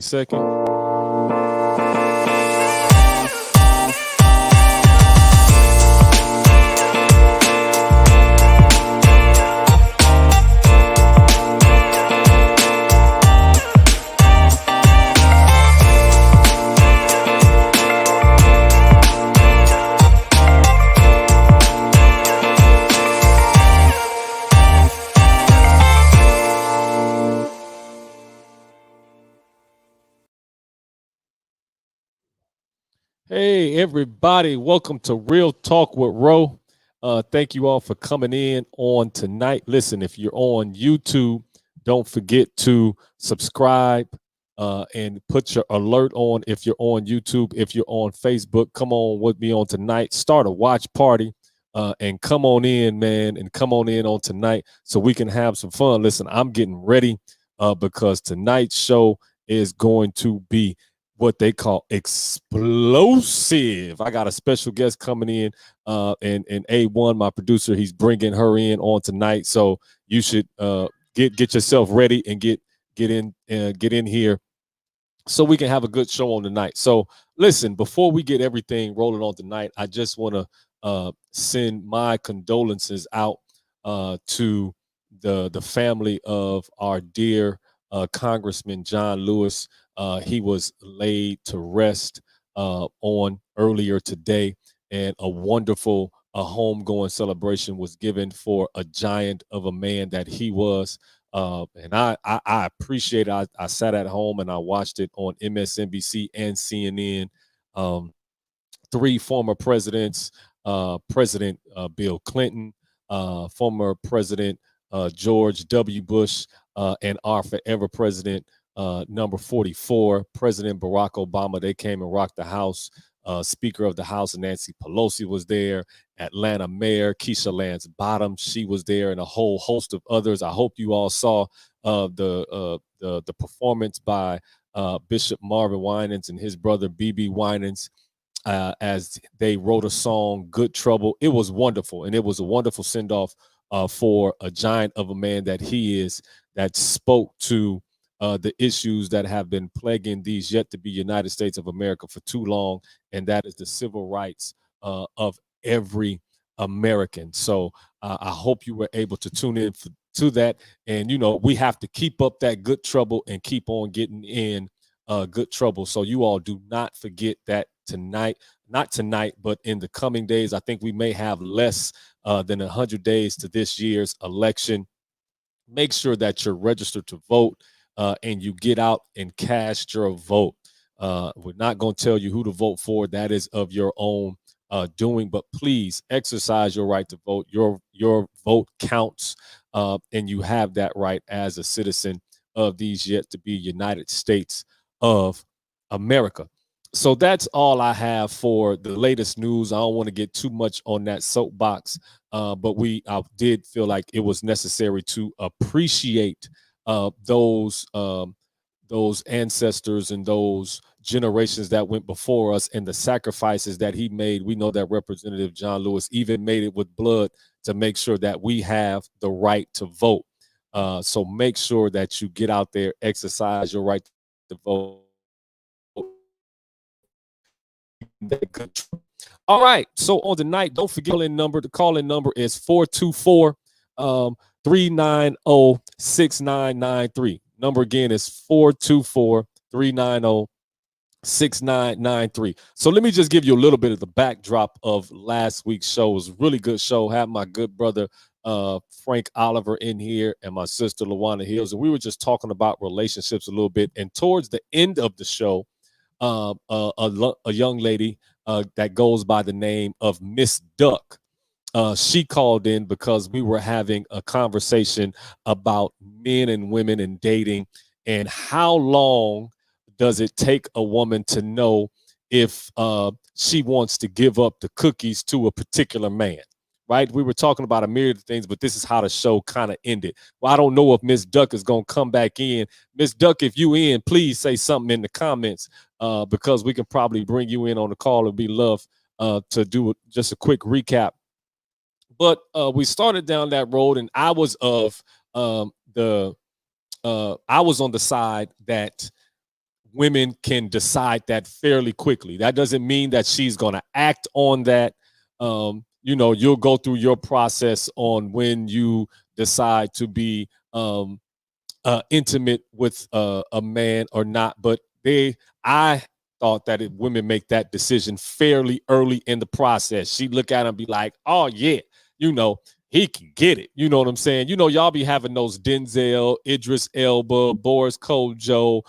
Second. Hey, everybody. Welcome to Real Talk with Ro. Thank you all for coming in on tonight. Listen, if you're on YouTube, don't forget to subscribe and put your alert on if you're on YouTube. If you're on Facebook, come on with me on tonight. Start a watch party and come on in, man, and come on in on tonight so we can have some fun. Listen, I'm getting ready because tonight's show is going to be what they call explosive. I got a special guest coming in, and A1, my producer, he's bringing her in on tonight. So you should get yourself ready and get in here so we can have a good show on tonight. So listen, before we get everything rolling on tonight, I just want to send my condolences out to the family of our dear Congressman John Lewis. He was laid to rest on earlier today, and a wonderful homegoing celebration was given for a giant of a man that he was. And I appreciate it. I sat at home and I watched it on MSNBC and CNN. Three former presidents, President Bill Clinton, former President George W. Bush, and our forever president, number 44, President Barack Obama. They came and rocked the House. Speaker of the House Nancy Pelosi was there. Atlanta Mayor Keisha Lance Bottoms, she was there, and a whole host of others. I hope you all saw the performance by Bishop Marvin Winans and his brother BB Winans as they wrote a song, Good Trouble. It was wonderful, and it was a wonderful send-off for a giant of a man that he is, that spoke to the issues that have been plaguing these yet to be United States of America for too long, and that is the civil rights of every American. So I hope you were able to tune in to that. And, you know, we have to keep up that good trouble and keep on getting in good trouble. So you all do not forget that tonight, not tonight, but in the coming days. I think we may have less than 100 days to this year's election. Make sure that you're registered to vote and you get out and cast your vote. We're not going to tell you who to vote for. That is of your own doing, but please exercise your right to vote. Your vote counts, and you have that right as a citizen of these yet to be United States of America. So that's all I have for the latest news. I don't want to get too much on that soapbox, but I did feel like it was necessary to appreciate those ancestors and those generations that went before us and the sacrifices that he made. We know that Representative John Lewis even made it with blood to make sure that we have the right to vote. So make sure that you get out there, exercise your right to vote. All right. So on tonight, don't forget the call-in number is 424 390 6993. Number again is 424 390 6993. So let me just give you a little bit of the backdrop of last week's show. It was a really good show. Had my good brother Frank Oliver in here and my sister LaWanda Hills, and we were just talking about relationships a little bit. And towards the end of the show, a young lady that goes by the name of Miss Duck, she called in because we were having a conversation about men and women and dating, and how long does it take a woman to know if she wants to give up the cookies to a particular man, right? We were talking about a myriad of things, but this is how the show kind of ended. Well, I don't know if Miss Duck is going to come back in. Miss Duck, if you in, please say something in the comments because we can probably bring you in on the call. It'd be love to do just a quick recap. But we started down that road, and I was I was on the side that women can decide that fairly quickly. That doesn't mean that she's going to act on that. You'll go through your process on when you decide to be intimate with a man or not. But I thought that women make that decision fairly early in the process. She look at him and be like, oh yeah, he can get it. You know what I'm saying? Y'all be having those Denzel, Idris Elba, Boris Kojo,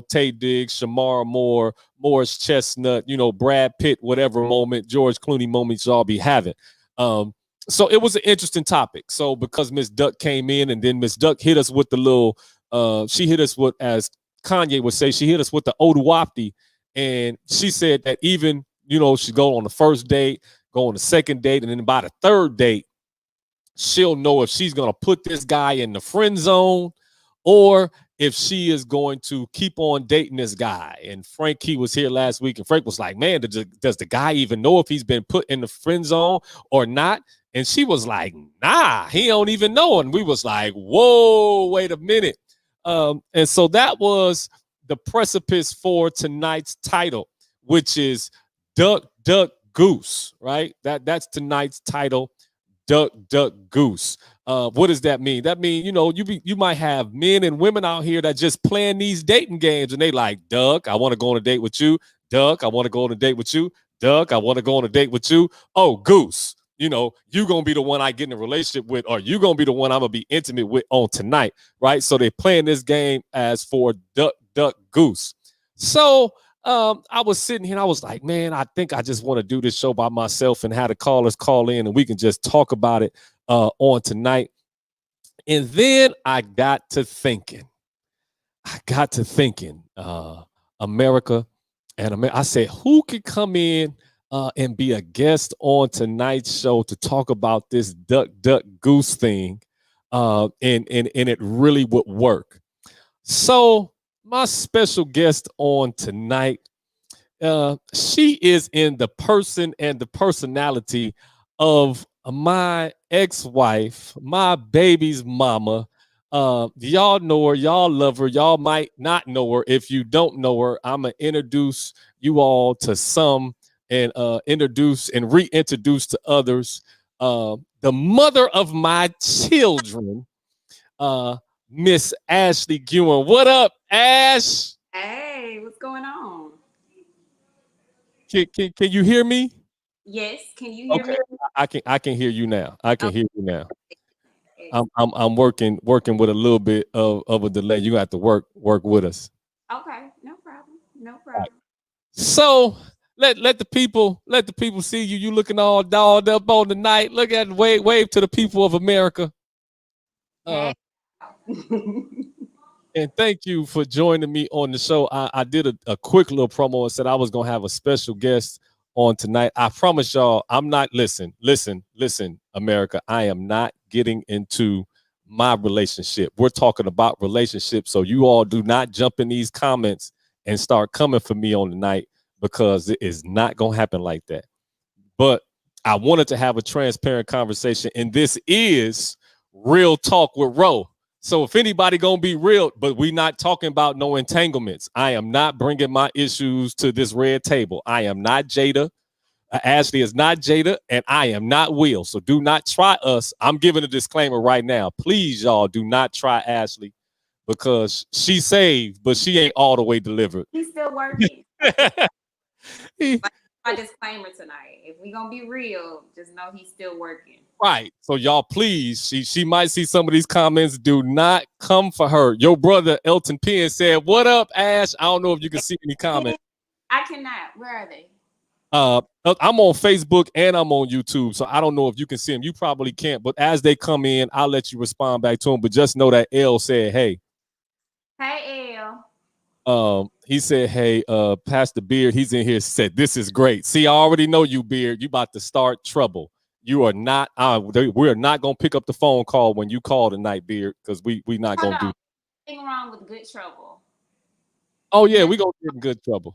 Tay Diggs, Shamar Moore, Morris Chestnut, Brad Pitt, whatever moment, George Clooney moments y'all be having. So it was an interesting topic. So because Miss Duck came in, and then Miss Duck hit us with the little, she hit us with, as Kanye would say, she hit us with the Oduwapti, and she said that even, she go on the first date, go on the second date, and then by the third date, she'll know if she's going to put this guy in the friend zone or if she is going to keep on dating this guy. And Frank, he was here last week, and Frank was like, man, does the guy even know if he's been put in the friend zone or not? And she was like, nah, he don't even know. And we was like, whoa, wait a minute. And so that was the precipice for tonight's title, which is Duck, Duck, Goose, right? That's tonight's title. Duck, duck, goose. What does that mean? That means, you might have men and women out here that just playing these dating games, and they like, Duck, I want to go on a date with you. Duck, I want to go on a date with you. Duck, I want to go on a date with you. Oh, Goose, you going to be the one I get in a relationship with, or you going to be the one I'm going to be intimate with on tonight, right? So they're playing this game as for Duck, duck, goose. So I was sitting here and I was like, man, I think I just want to do this show by myself and have the callers call in and we can just talk about it on tonight. And then I got to thinking, America, and I said, who could come in and be a guest on tonight's show to talk about this duck, duck, goose thing, and it really would work. So my special guest on tonight, she is in the person and the personality of my ex-wife, my baby's mama. Y'all know her, y'all love her, y'all might not know her. If you don't know her, I'm gonna introduce you all to some and introduce and reintroduce to others. The mother of my children, Miss Ashley Gewen. What up, Ash? Hey, what's going on? Can you hear me? Yes, can you hear me? I can hear you now. I can hear you now. I'm working with a little bit of a delay. You have to work with us. Okay, no problem. No problem. So let the people see you. You looking all dolled up on the night. Look at wave to the people of America. And thank you for joining me on the show. I did a quick little promo and said I was going to have a special guest on tonight. I promise y'all, I'm not, listen, America, I am not getting into my relationship. We're talking about relationships. So you all do not jump in these comments and start coming for me on the night, because it is not going to happen like that. But I wanted to have a transparent conversation, and this is Real Talk with Ro. So if anybody gonna be real, but we not talking about no entanglements. I am not bringing my issues to this red table. I am not Jada. Ashley is not Jada, and I am not Will. So do not try us. I'm giving a disclaimer right now. Please, y'all, do not try Ashley, because she's saved, but she ain't all the way delivered. He's still working. My disclaimer tonight. If we gonna be real, just know he's still working. Right. So y'all, please, she might see some of these comments. Do not come for her. Your brother Elton Penn said, "What up, Ash?" I don't know if you can see any comments. I cannot. Where are they? I'm on Facebook and I'm on YouTube, so I don't know if you can see them. You probably can't, but as they come in, I'll let you respond back to them. But just know that L said, "Hey." Hey, L. He said, "Hey, Pastor Beard, he's in here." Said, "This is great." See, I already know you, Beard. You about to start trouble. You are not. We're not gonna pick up the phone call when you call tonight, Beard, because we not gonna do. Nothing wrong with good trouble. Oh yeah, we gonna get in good trouble.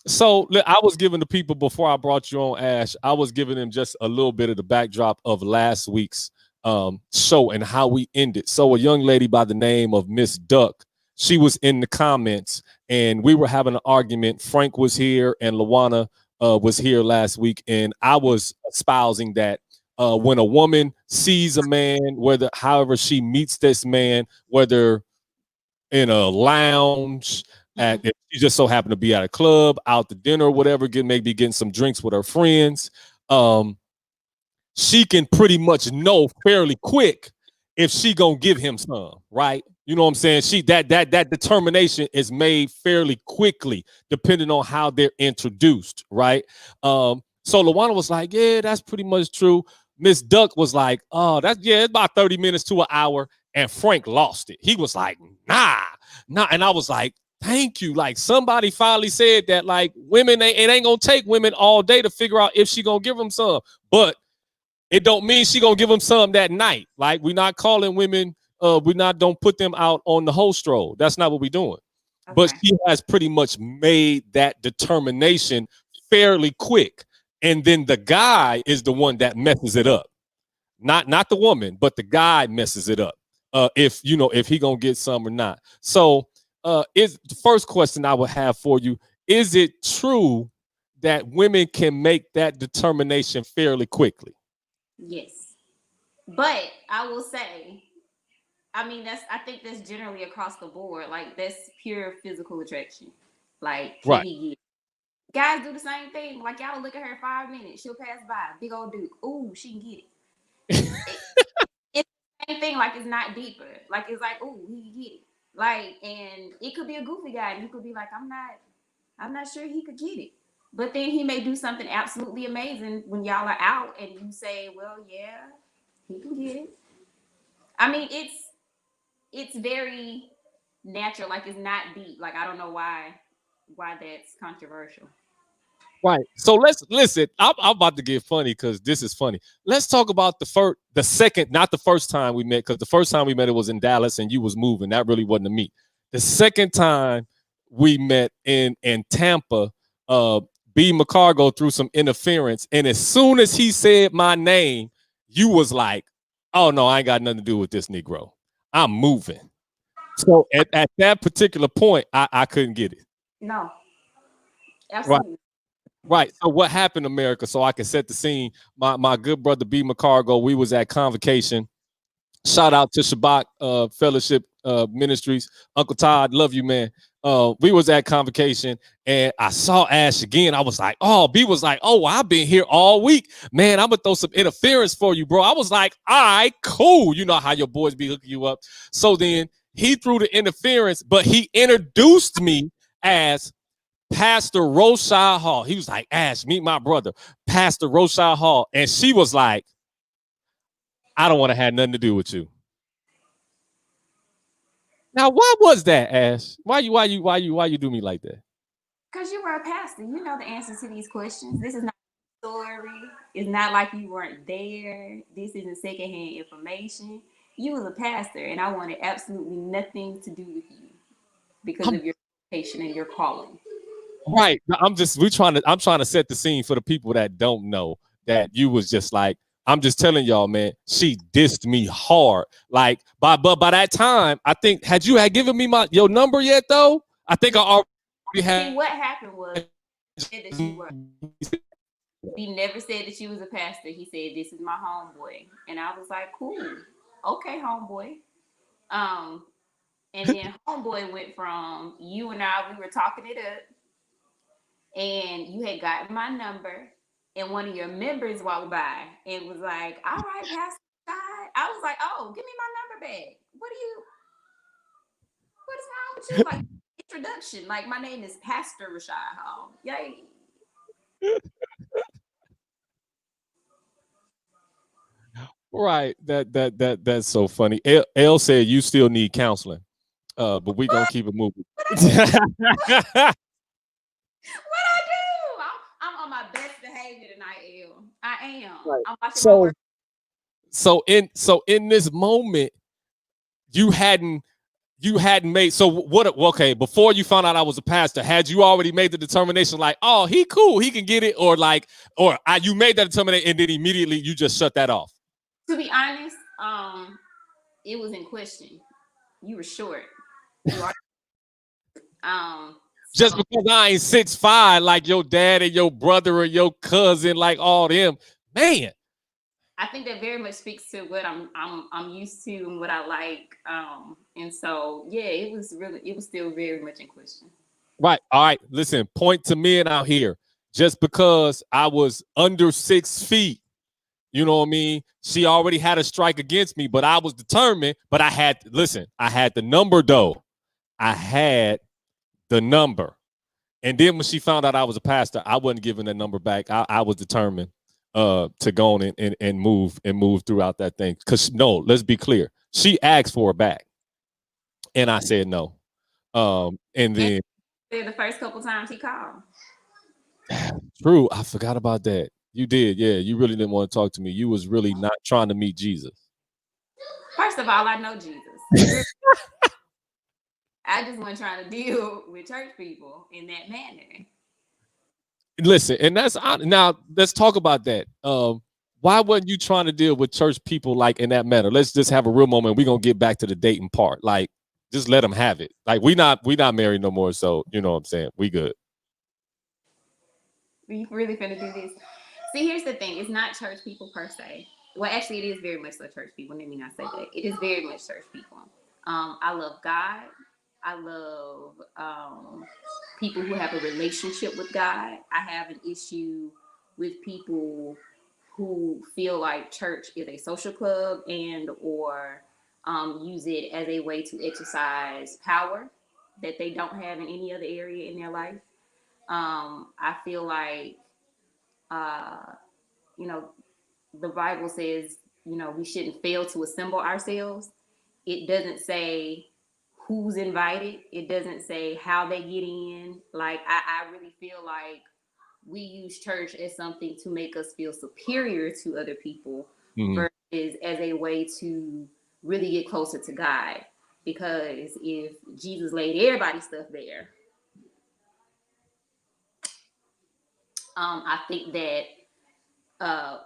So I was giving the people before I brought you on, Ash. I was giving them just a little bit of the backdrop of last week's show and how we ended. So a young lady by the name of Miss Duck, she was in the comments and we were having an argument. Frank was here and Lawana was here last week, and I was espousing that when a woman sees a man, whether however she meets this man, whether in a lounge, at if she just so happened to be at a club, out to dinner, or whatever, maybe getting some drinks with her friends, she can pretty much know fairly quick if she gonna give him some, right? You know what I'm saying? That determination is made fairly quickly, depending on how they're introduced, right? So Lawana was like, yeah, that's pretty much true. Miss Duck was like, oh, that's it's about 30 minutes to an hour. And Frank lost it. He was like, nah. And I was like, thank you. Like somebody finally said that, like, women, it ain't gonna take women all day to figure out if she gonna give them some. But it don't mean she gonna give them some that night. Like we're not calling women, don't put them out on the whole stroll. That's not what we're doing. Okay. But she has pretty much made that determination fairly quick. And then the guy is the one that messes it up. Not the woman, but the guy messes it up. If he gonna get some or not. So is the first question I would have for you, is it true that women can make that determination fairly quickly? Yes. But I will say, I mean, I think that's generally across the board. Like that's pure physical attraction. Like, can right. he get? Guys do the same thing. Like y'all look at her 5 minutes, she'll pass by. Big old dude. Ooh, she can get it. It's the same thing. Like it's not deeper. Like it's like, ooh, he can get it. Like, and it could be a goofy guy, and you could be like, I'm not sure he could get it. But then he may do something absolutely amazing when y'all are out, and you say, well, yeah, he can get it. I mean, it's very natural. Like it's not deep. Like I don't know why that's controversial. Right. So let's listen. I'm about to get funny because this is funny. Let's talk about the second, not the first time we met, because the first time we met it was in Dallas and you was moving. That really wasn't a meet. The second time we met in Tampa, B. McCargo threw some interference, and as soon as he said my name, you was like, "Oh no, I ain't got nothing to do with this Negro. I'm moving." So at that particular point, I couldn't get it. No, Right. absolutely. Right. So what happened, America? So I can set the scene. My good brother B. McCargo, we was at Convocation. Shout out to Shabbat Fellowship Ministries. Uncle Todd, love you, man. We was at Convocation and I saw Ash again. I was like, oh, B was like, oh, I've been here all week. Man, I'm gonna throw some interference for you, bro. I was like, all right, cool. You know how your boys be hooking you up. So then he threw the interference, but he introduced me as Pastor Roshai Hall. He was like, Ash, meet my brother, Pastor Roshai Hall. And she was like, I don't want to have nothing to do with you. Now, why was that, Ash? Why you do me like that? Because you were a pastor. You know the answers to these questions. This is not a story. It's not like you weren't there. This isn't secondhand information. You was a pastor, and I wanted absolutely nothing to do with you because of your patient and your calling. Right. I'm trying to set the scene for the people that don't know that you was just like, I'm just telling y'all, man, she dissed me hard. Like, but by that time, I think had given me your number yet though? I think I already had. See, what happened was that you were. He never said that you was a pastor. He said, "This is my homeboy," and I was like, "Cool, okay, homeboy." And then homeboy went from you and I. We were talking it up, and you had gotten my number, and one of your members walked by and was like, "All right, Pastor." I was like, "Oh, give me my number back. What is wrong with you?" Like introduction, like my name is Pastor Rashad Hall. Yay. Right. That's so funny. L said you still need counseling. But we gonna keep it moving. What I do? I'm on my best behavior tonight, L. I am. Right. I'm watching my work. So in this moment, you hadn't made okay, before you found out I was a pastor, had you already made the determination like, oh, he cool, he can get it, or you made that determination and then immediately you just shut that off? To be honest, it was in question. You were short. Just So because I ain't 6'5" like your dad and your brother or your cousin, like all them, man. I think that very much speaks to what I'm used to and what I like. And so yeah, it was still very much in question. Right. All right. Listen, point to men out here. Just because I was under 6 feet, you know what I mean? She already had a strike against me, but I was determined. But I had the number though. I had the number. And then when she found out I was a pastor, I wasn't giving that number back. I was determined to go on and move throughout that thing. Because no, let's be clear. She asked for it back. And I said no. And And then the first couple times he called. true, I forgot about that. You did, yeah. You really didn't want to talk to me. You was really not trying to meet Jesus. First of all, I know Jesus. I just wasn't trying to deal with church people in that manner. Listen, and that's now let's talk about that. Why wasn't you trying to deal with church people like in that manner? Let's just have a real moment. We're gonna get back to the dating part. Like, just let them have it. Like, we not married no more, so you know what I'm saying. We good. We really finna do this. See, here's the thing. It's not church people per se. Well, actually, it is very much so church people. Let me not say that. It is very much church people. I love God. I love people who have a relationship with God. I have an issue with people who feel like church is a social club and or use it as a way to exercise power that they don't have in any other area in their life. I feel like, uh, you know, the Bible says, you know, we shouldn't fail to assemble ourselves. It doesn't say who's invited. It doesn't say how they get in. Like, I really feel like we use church as something to make us feel superior to other people Mhm. versus as a way to really get closer to God. Because if Jesus laid everybody's stuff there, I think that uh,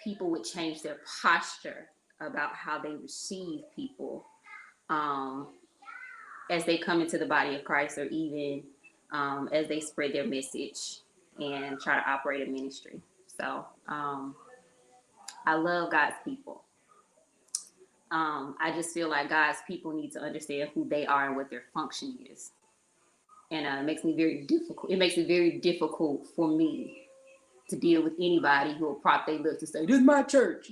people would change their posture about how they receive people um, as they come into the body of Christ, or even as they spread their message and try to operate a ministry. So I love God's people. I just feel like God's people need to understand who they are and what their function is, and it makes me very difficult. It makes it very difficult for me to deal with anybody who will prop their lips to say, "This is my church."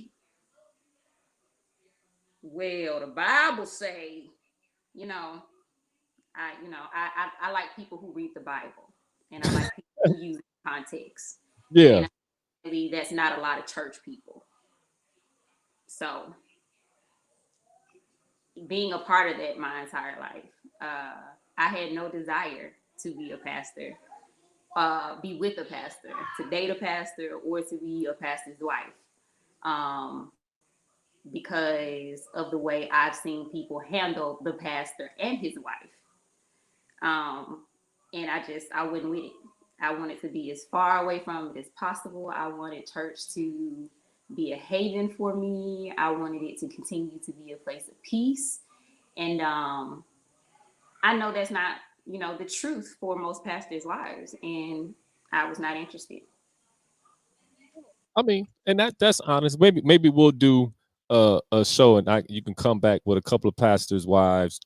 Well, the Bible say, you know, I like people who read the Bible, and I like people who use context, Yeah. and I believe that's not a lot of church people. So, being a part of that my entire life, I had no desire to be a pastor, be with a pastor, to date a pastor, or to be a pastor's wife. Um, because of the way I've seen people handle the pastor and his wife. Um, and I wouldn't with it. I wanted to be as far away from it as possible. I wanted church to be a haven for me. I wanted it to continue to be a place of peace. And I know that's not, the truth for most pastors' wives. And I was not interested. I mean, and that's honest. Maybe we'll do a show and you can come back with a couple of pastors' wives,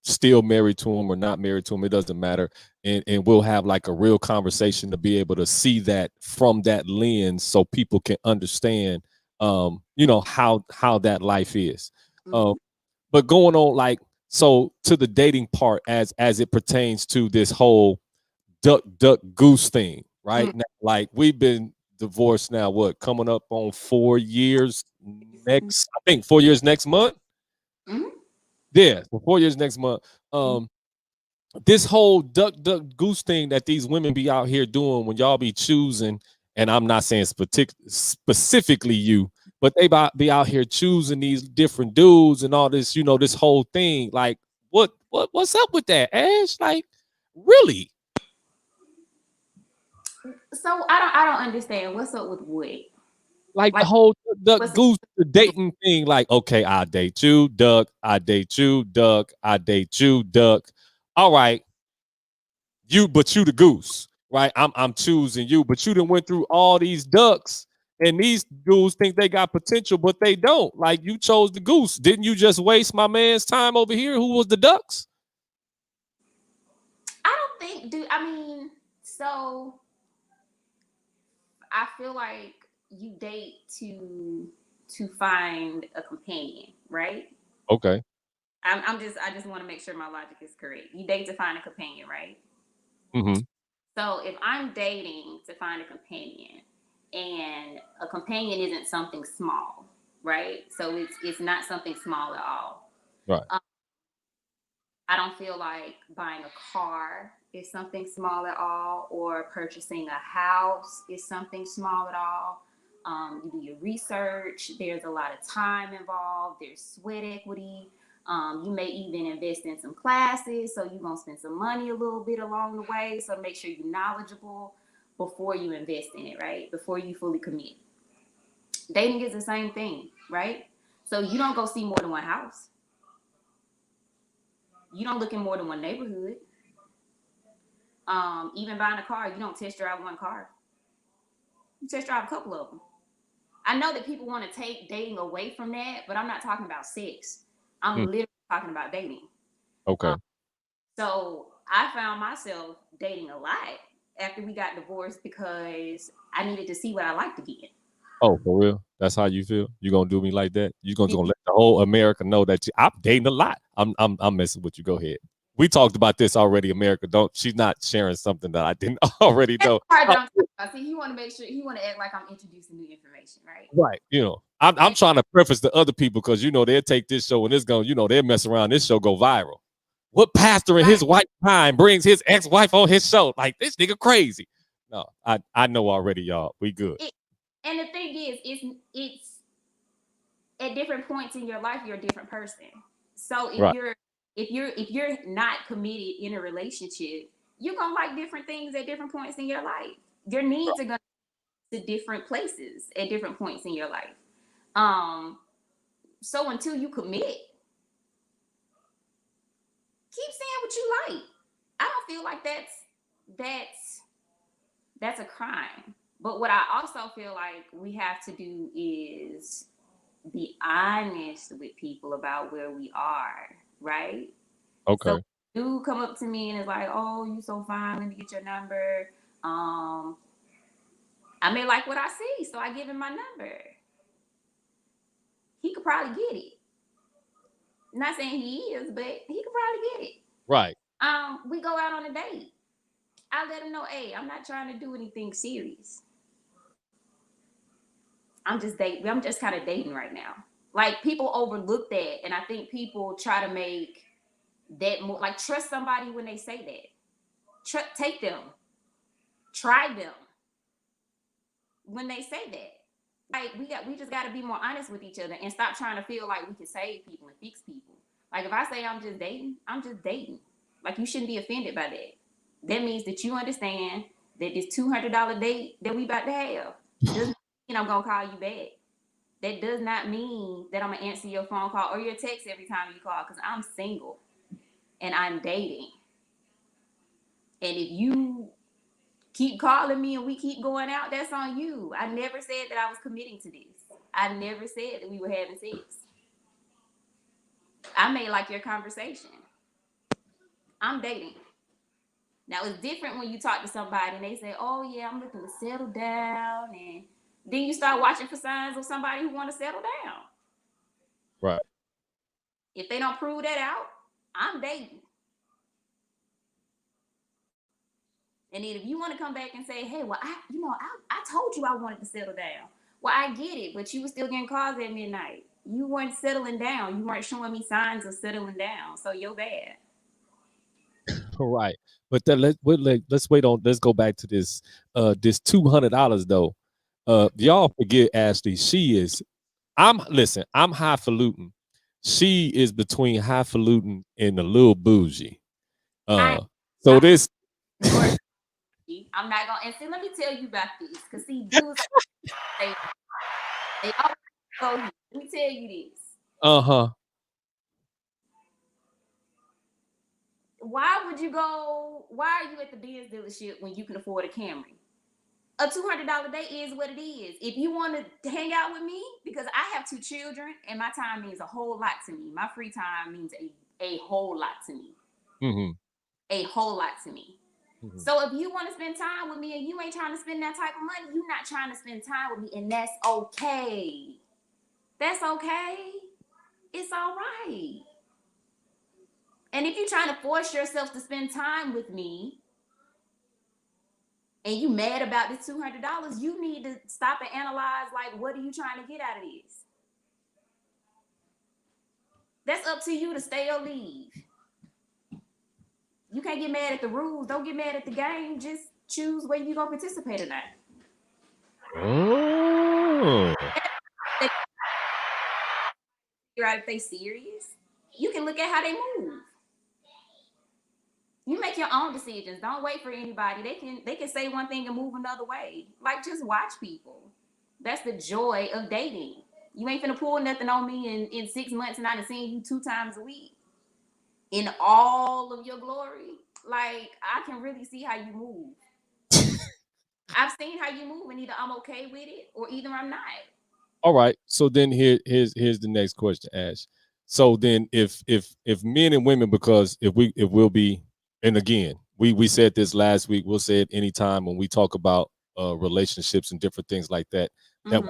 still married to them or not married to them. It doesn't matter, and we'll have like a real conversation to be able to see that from that lens, so people can understand, how that life is. Um, Mm-hmm. but going on like so to the dating part as it pertains to this whole duck goose thing, right? Now, like we've been divorced now, what coming up on 4 years next? I think 4 years next month. Mm-hmm. Yeah, so 4 years next month. This whole duck goose thing that these women be out here doing when y'all be choosing, and I'm not saying specifically you, but they be out here choosing these different dudes and all this, this whole thing. Like, what's up with that, Ash? Like, really? So I don't understand what's up with what. Like the Like, whole duck what's goose the dating thing, like, okay, I date you, duck, I date you, duck, I date you, duck. all right, but you the goose, right? I'm choosing you, but you done went through all these ducks, and these dudes think they got potential, but they don't. Like you chose the goose. Didn't you just waste my man's time over here who was the ducks? I don't think, do I mean, so I feel like you date to find a companion, right? Okay. I just want to make sure my logic is correct. You date to find a companion, right? Mm-hmm. So if I'm dating to find a companion, and a companion isn't something small, right? So it's not something small at all. Right. Um, I don't feel like buying a car is something small at all, or purchasing a house is something small at all. You do your research. There's a lot of time involved. There's sweat equity. You may even invest in some classes, so you're gonna spend some money a little bit along the way. So make sure you're knowledgeable before you invest in it, right? Before you fully commit. Dating is the same thing, right? So you don't go see more than one house. You don't look in more than one neighborhood. Even buying a car, you don't test drive one car. You test drive a couple of them. I know that people want to take dating away from that, but I'm not talking about sex. I'm Mm. literally talking about dating. Um, Okay. so I found myself dating a lot after we got divorced because I needed to see what I liked again. Oh, for real? That's how you feel? You gonna do me like that? You gonna, It- gonna let the whole America know that I'm dating a lot? I'm messing with you. Go ahead. We talked about this already, America. Don't she's not sharing something that I didn't already That's know. the part Uh, that I'm talking about. See, he want to make sure he want to act like I'm introducing new information, right? Right. I'm And trying to preface the other people because they'll take this show and it's going, they'll mess around. This show go viral. What pastor in his right, white time brings his ex-wife on his show? Like this nigga crazy. No, I know already, y'all. We good. it, and the thing is, it's at different points in your life, you're a different person. So Right. if you're not committed in a relationship, you're gonna like different things at different points in your life. Your needs are gonna be to different places at different points in your life. Um, so until you commit, keep saying what you like. I don't feel like that's that's a crime. But what I also feel like we have to do is be honest with people about where we are, right? So Okay. you come up to me and is like, "Oh, you so fine. Let me get your number." Um, I may like what I see, so I give him my number. He could probably get it. Not saying he is, but he could probably get it. Right. We go out on a date. I let him know, "Hey, I'm not trying to do anything serious. I'm just dating. I'm just kind of dating right now." Like people overlook that, and I think people try to make that more like trust somebody when they say that. Take them, try them when they say that. Like we just got to be more honest with each other and stop trying to feel like we can save people and fix people. Like if I say I'm just dating, I'm just dating. Like you shouldn't be offended by that. That means that you understand that this $200 date that we about to have doesn't mean I'm gonna call you back. That does not mean that I'm gonna answer your phone call or your text every time you call because I'm single and I'm dating. And if you keep calling me and we keep going out, that's on you. I never said that I was committing to this. I never said that we were having sex. I may like your conversation. I'm dating. Now it's different when you talk to somebody and they say, "Oh yeah, I'm looking to settle down," and then you start watching for signs of somebody who want to settle down. Right. If they don't prove that out, I'm dating. And then if you want to come back and say, "Hey, well, I told you I wanted to settle down." Well, I get it, but you were still getting calls at midnight. You weren't settling down. You weren't showing me signs of settling down. So you're bad. Right. But then let's wait on. Let's go back to this $200 though. Y'all forget Ashley. I'm highfalutin. She is between highfalutin and a little bougie. I Uh, so I'm this nor I'm not gonna and see. Let me tell you about this, because see, dudes say they always go here. Let me tell you this. uh-huh. Why would you go? Why are you at the Benz dealership when you can afford a Camry? A $200 day is what it is. If you want to hang out with me, because I have two children and my time means a whole lot to me. My free time means a whole lot to me. Mm-hmm. A whole lot to me. Mm-hmm. So if you want to spend time with me and you ain't trying to spend that type of money, you're not trying to spend time with me, and that's okay. That's okay. It's all right. And if you're trying to force yourself to spend time with me and you mad about this $200, you need to stop and analyze, like, what are you trying to get out of this? That's up to you to stay or leave. You can't get mad at the rules. Don't get mad at the game. Just choose whether you're going to participate or not. Oh. Figure out if they serious. You can look at how they move. You make your own decisions. Don't wait for anybody. They can say one thing and move another way. Like, just watch people. That's the joy of dating. You ain't finna pull nothing on me in 6 months and I done seen you 2 times a week in all of your glory. Like, I can really see how you move. I've seen how you move, and either I'm okay with it or either I'm not. All right. So then here's the next question, Ash. So then if men and women, because if we'll be, and again, we said this last week, we'll say it anytime when we talk about relationships and different things like that, that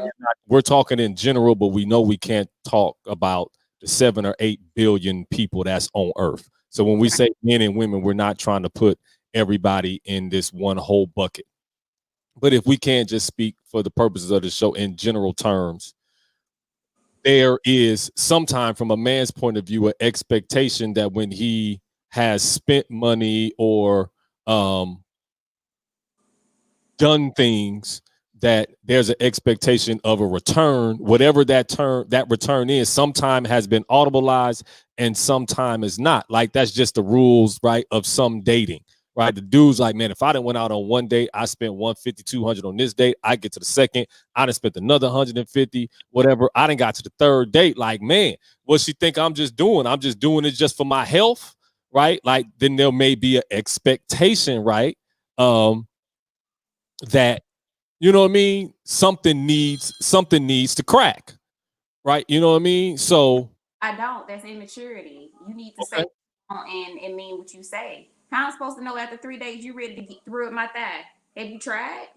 we're talking in general, but we know we can't talk about the 7 or 8 billion people that's on earth. So when we say men and women, we're not trying to put everybody in this one whole bucket. But if we can't just speak for the purposes of the show in general terms, there is sometime from a man's point of view, an expectation that when he has spent money or done things, that there's an expectation of a return, whatever that return is. Sometime has been audibleized and sometime is not. Like, that's just the rules, right, of some dating. Right, the dude's like, man, if I didn't went out on one date, I spent 150, 200 on this date. I get to the second, I done spent another 150, whatever. I done got to the third date. Like, man, what she think I'm just doing? I'm just doing it just for my health, right? Like, then there may be an expectation, right? That, you know what I mean? Something needs to crack, right? You know what I mean? So I don't. That's immaturity. You need to say and mean what you say. How I'm supposed to know after 3 days you ready to get through my thigh? Have you tried?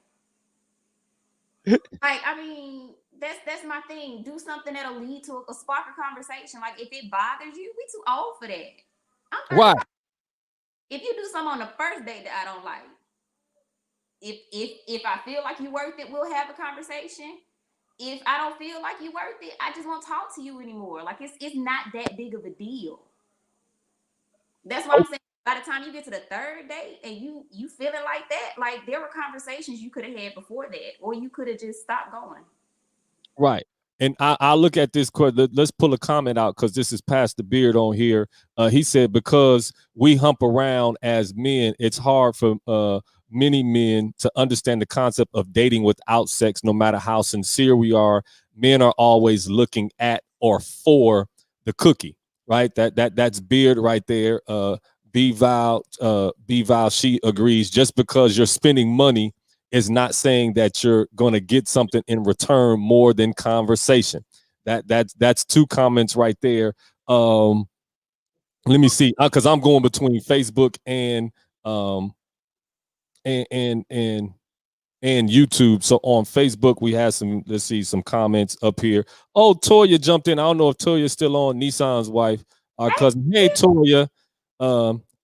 Like, I mean, that's my thing. Do something that'll lead to a spark of conversation. Like, if it bothers you, we too old for that. I'm 35. Right. If you do something on the first date that I don't like, if I feel like you worth it, we'll have a conversation. If I don't feel like you worth it, I just won't talk to you anymore. Like, it's not that big of a deal. That's why I'm saying, by the time you get to the third date and you feeling like that, like, there were conversations you could have had before that, or you could have just stopped going. Right. And I look at this. Let's pull a comment out because this is past the beard on here. He said, because we hump around as men, it's hard for many men to understand the concept of dating without sex, no matter how sincere we are. Men are always looking at or for the cookie, right? That's beard right there. B-Val, she agrees. Just because you're spending money is not saying that you're going to get something in return more than conversation. That's 2 comments right there. Let me see, because I'm going between Facebook and and YouTube. So on Facebook, we have some, let's see, some comments up here. Oh, Toya jumped in. I don't know if Toya's still on, Nissan's wife. Our cousin. Hey, Toya.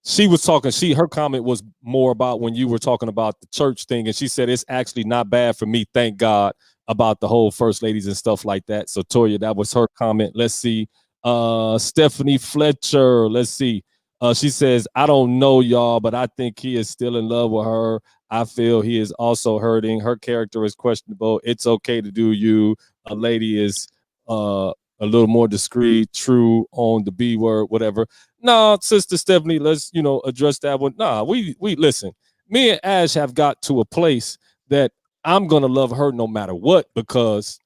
She was talking, her comment was more about when you were talking about the church thing, and she said it's actually not bad for me, thank God, about the whole first ladies and stuff like that. So Toya, that was her comment. Let's see. Stephanie Fletcher, let's see. She says, I don't know y'all, but I think he is still in love with her. I feel he is also hurting. Her character is questionable. It's okay to do you. A lady is a little more discreet, true on the B word, whatever. No, Sister Stephanie, let's, address that one. Nah, we listen. Me and Ash have got to a place that I'm gonna love her no matter what, because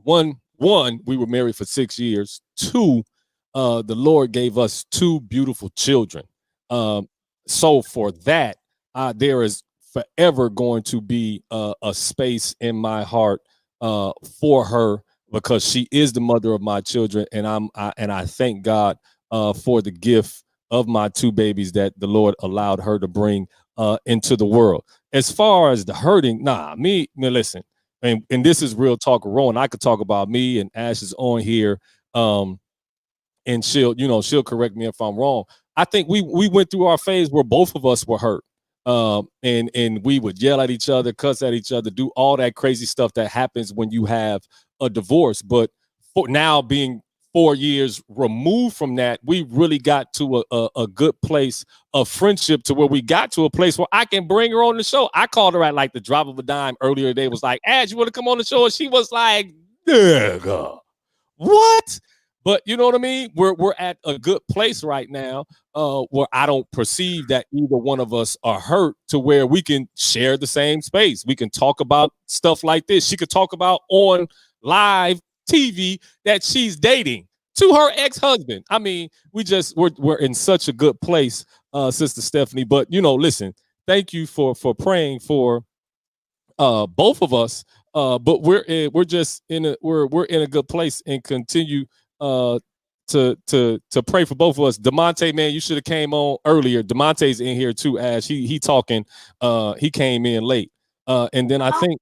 one, we were married for 6 years. 2, the Lord gave us 2 beautiful children. Um, so for that, there is forever going to be a space in my heart for her because she is the mother of my children, and I thank God for the gift of my two babies that the Lord allowed her to bring into the world. As far as the hurting, listen, and this is real talk, Rowan. I could talk about me, and Ash is on here. And she'll correct me if I'm wrong. I think we went through our phase where both of us were hurt. And we would yell at each other, cuss at each other, do all that crazy stuff that happens when you have a divorce. But for now, being 4 years removed from that, we really got to a good place of friendship to where we got to a place where I can bring her on the show. I called her at like the drop of a dime earlier today, was like, Ash, you want to come on the show? And she was like, nigga, what? But you know what I mean? We're at a good place right now, where I don't perceive that either one of us are hurt to where we can share the same space. We can talk about stuff like this. She could talk about on live TV that she's dating to her ex-husband. I mean, we're in such a good place, Sister Stephanie. But listen, thank you for praying for both of us. But we're just we're in a good place and continue to pray for both of us. Demonte, man, you should have came on earlier. Demonte's in here too, Ash. He talking. He came in late. And then I think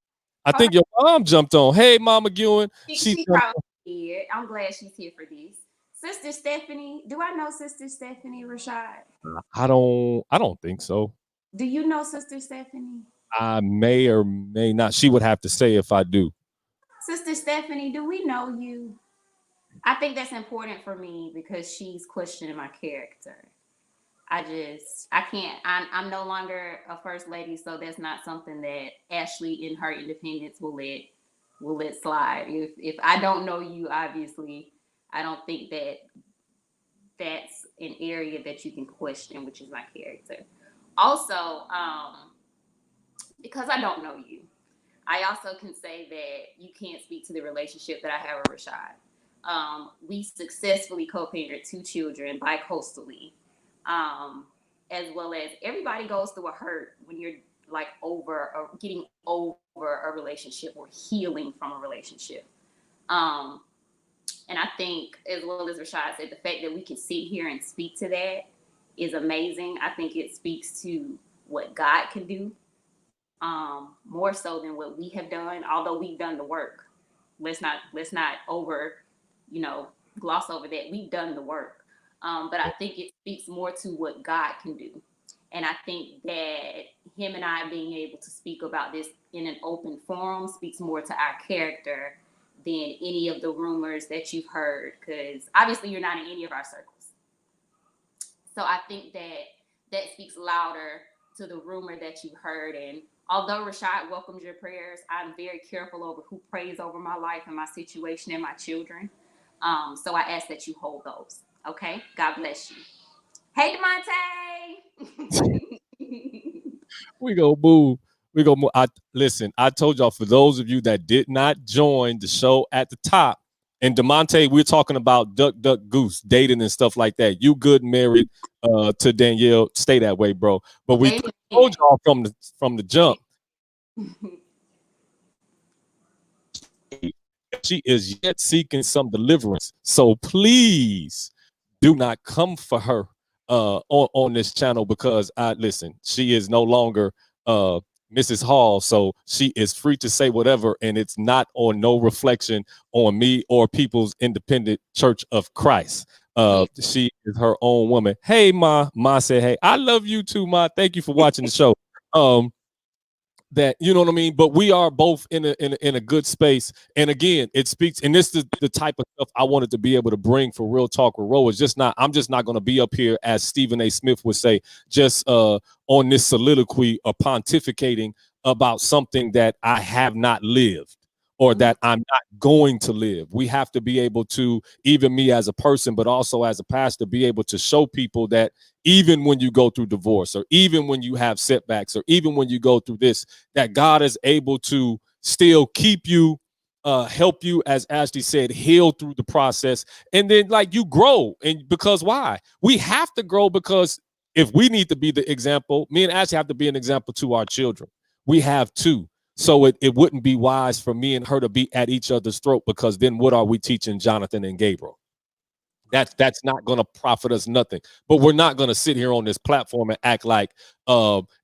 your mom jumped on. Hey, Mama Gwen. She probably did. I'm glad she's here for this. Sister Stephanie, do I know Sister Stephanie Rashad? I don't think so. Do you know Sister Stephanie? I may or may not. She would have to say if I do. Sister Stephanie, do we know you? I think that's important for me because she's questioning my character. I can't. I'm no longer a first lady, so that's not something that Ashley, in her independence, will let slide. If I don't know you, obviously, I don't think that that's an area that you can question, which is my character. Also, because I don't know you, I also can say that you can't speak to the relationship that I have with Rashad. We successfully co-parented 2 children bi-coastally, as well as everybody goes through a hurt when you're like getting over a relationship or healing from a relationship. And I think, as well as Rashad said, the fact that we can sit here and speak to that is amazing. I think it speaks to what God can do, more so than what we have done, although we've done the work. Let's not gloss over that. We've done the work. But I think it speaks more to what God can do. And I think that him and I being able to speak about this in an open forum speaks more to our character than any of the rumors that you've heard, because obviously you're not in any of our circles. So I think that speaks louder to the rumor that you've heard. And although Rashad welcomes your prayers, I'm very careful over who prays over my life and my situation and my children. So I ask that you hold those. Okay? God bless you. Hey, Demonte. We go move. We go move. Listen, I told y'all, for those of you that did not join the show at the top, and Demonte, we're talking about duck, duck, goose, dating and stuff like that. You good married to Danielle. Stay that way, bro. But we told y'all from the jump. She is yet seeking some deliverance. So please do not come for her on this channel, because listen, she is no longer Mrs. Hall, so she is free to say whatever, and it's not on no reflection on me or People's Independent Church of Christ. She is her own woman. Hey, Ma said, hey, I love you too, Ma. Thank you for watching the show. That, you know what I mean? But we are both in a good space. And again, it speaks, and this is the type of stuff I wanted to be able to bring for Real Talk with Ro. I'm just not going to be up here, as Stephen A. Smith would say, just on this soliloquy or pontificating about something that I have not lived or that I'm not going to live. We have to be able to, even me as a person, but also as a pastor, be able to show people that even when you go through divorce, or even when you have setbacks, or even when you go through this, that God is able to still keep you, help you, as Ashley said, heal through the process. And then like you grow. And because why? We have to grow, because if we need to be the example, me and Ashley have to be an example to our children. We have to. So it wouldn't be wise for me and her to be at each other's throat, because then what are we teaching Jonathan and Gabriel? That's not going to profit us nothing. But we're not going to sit here on this platform and act like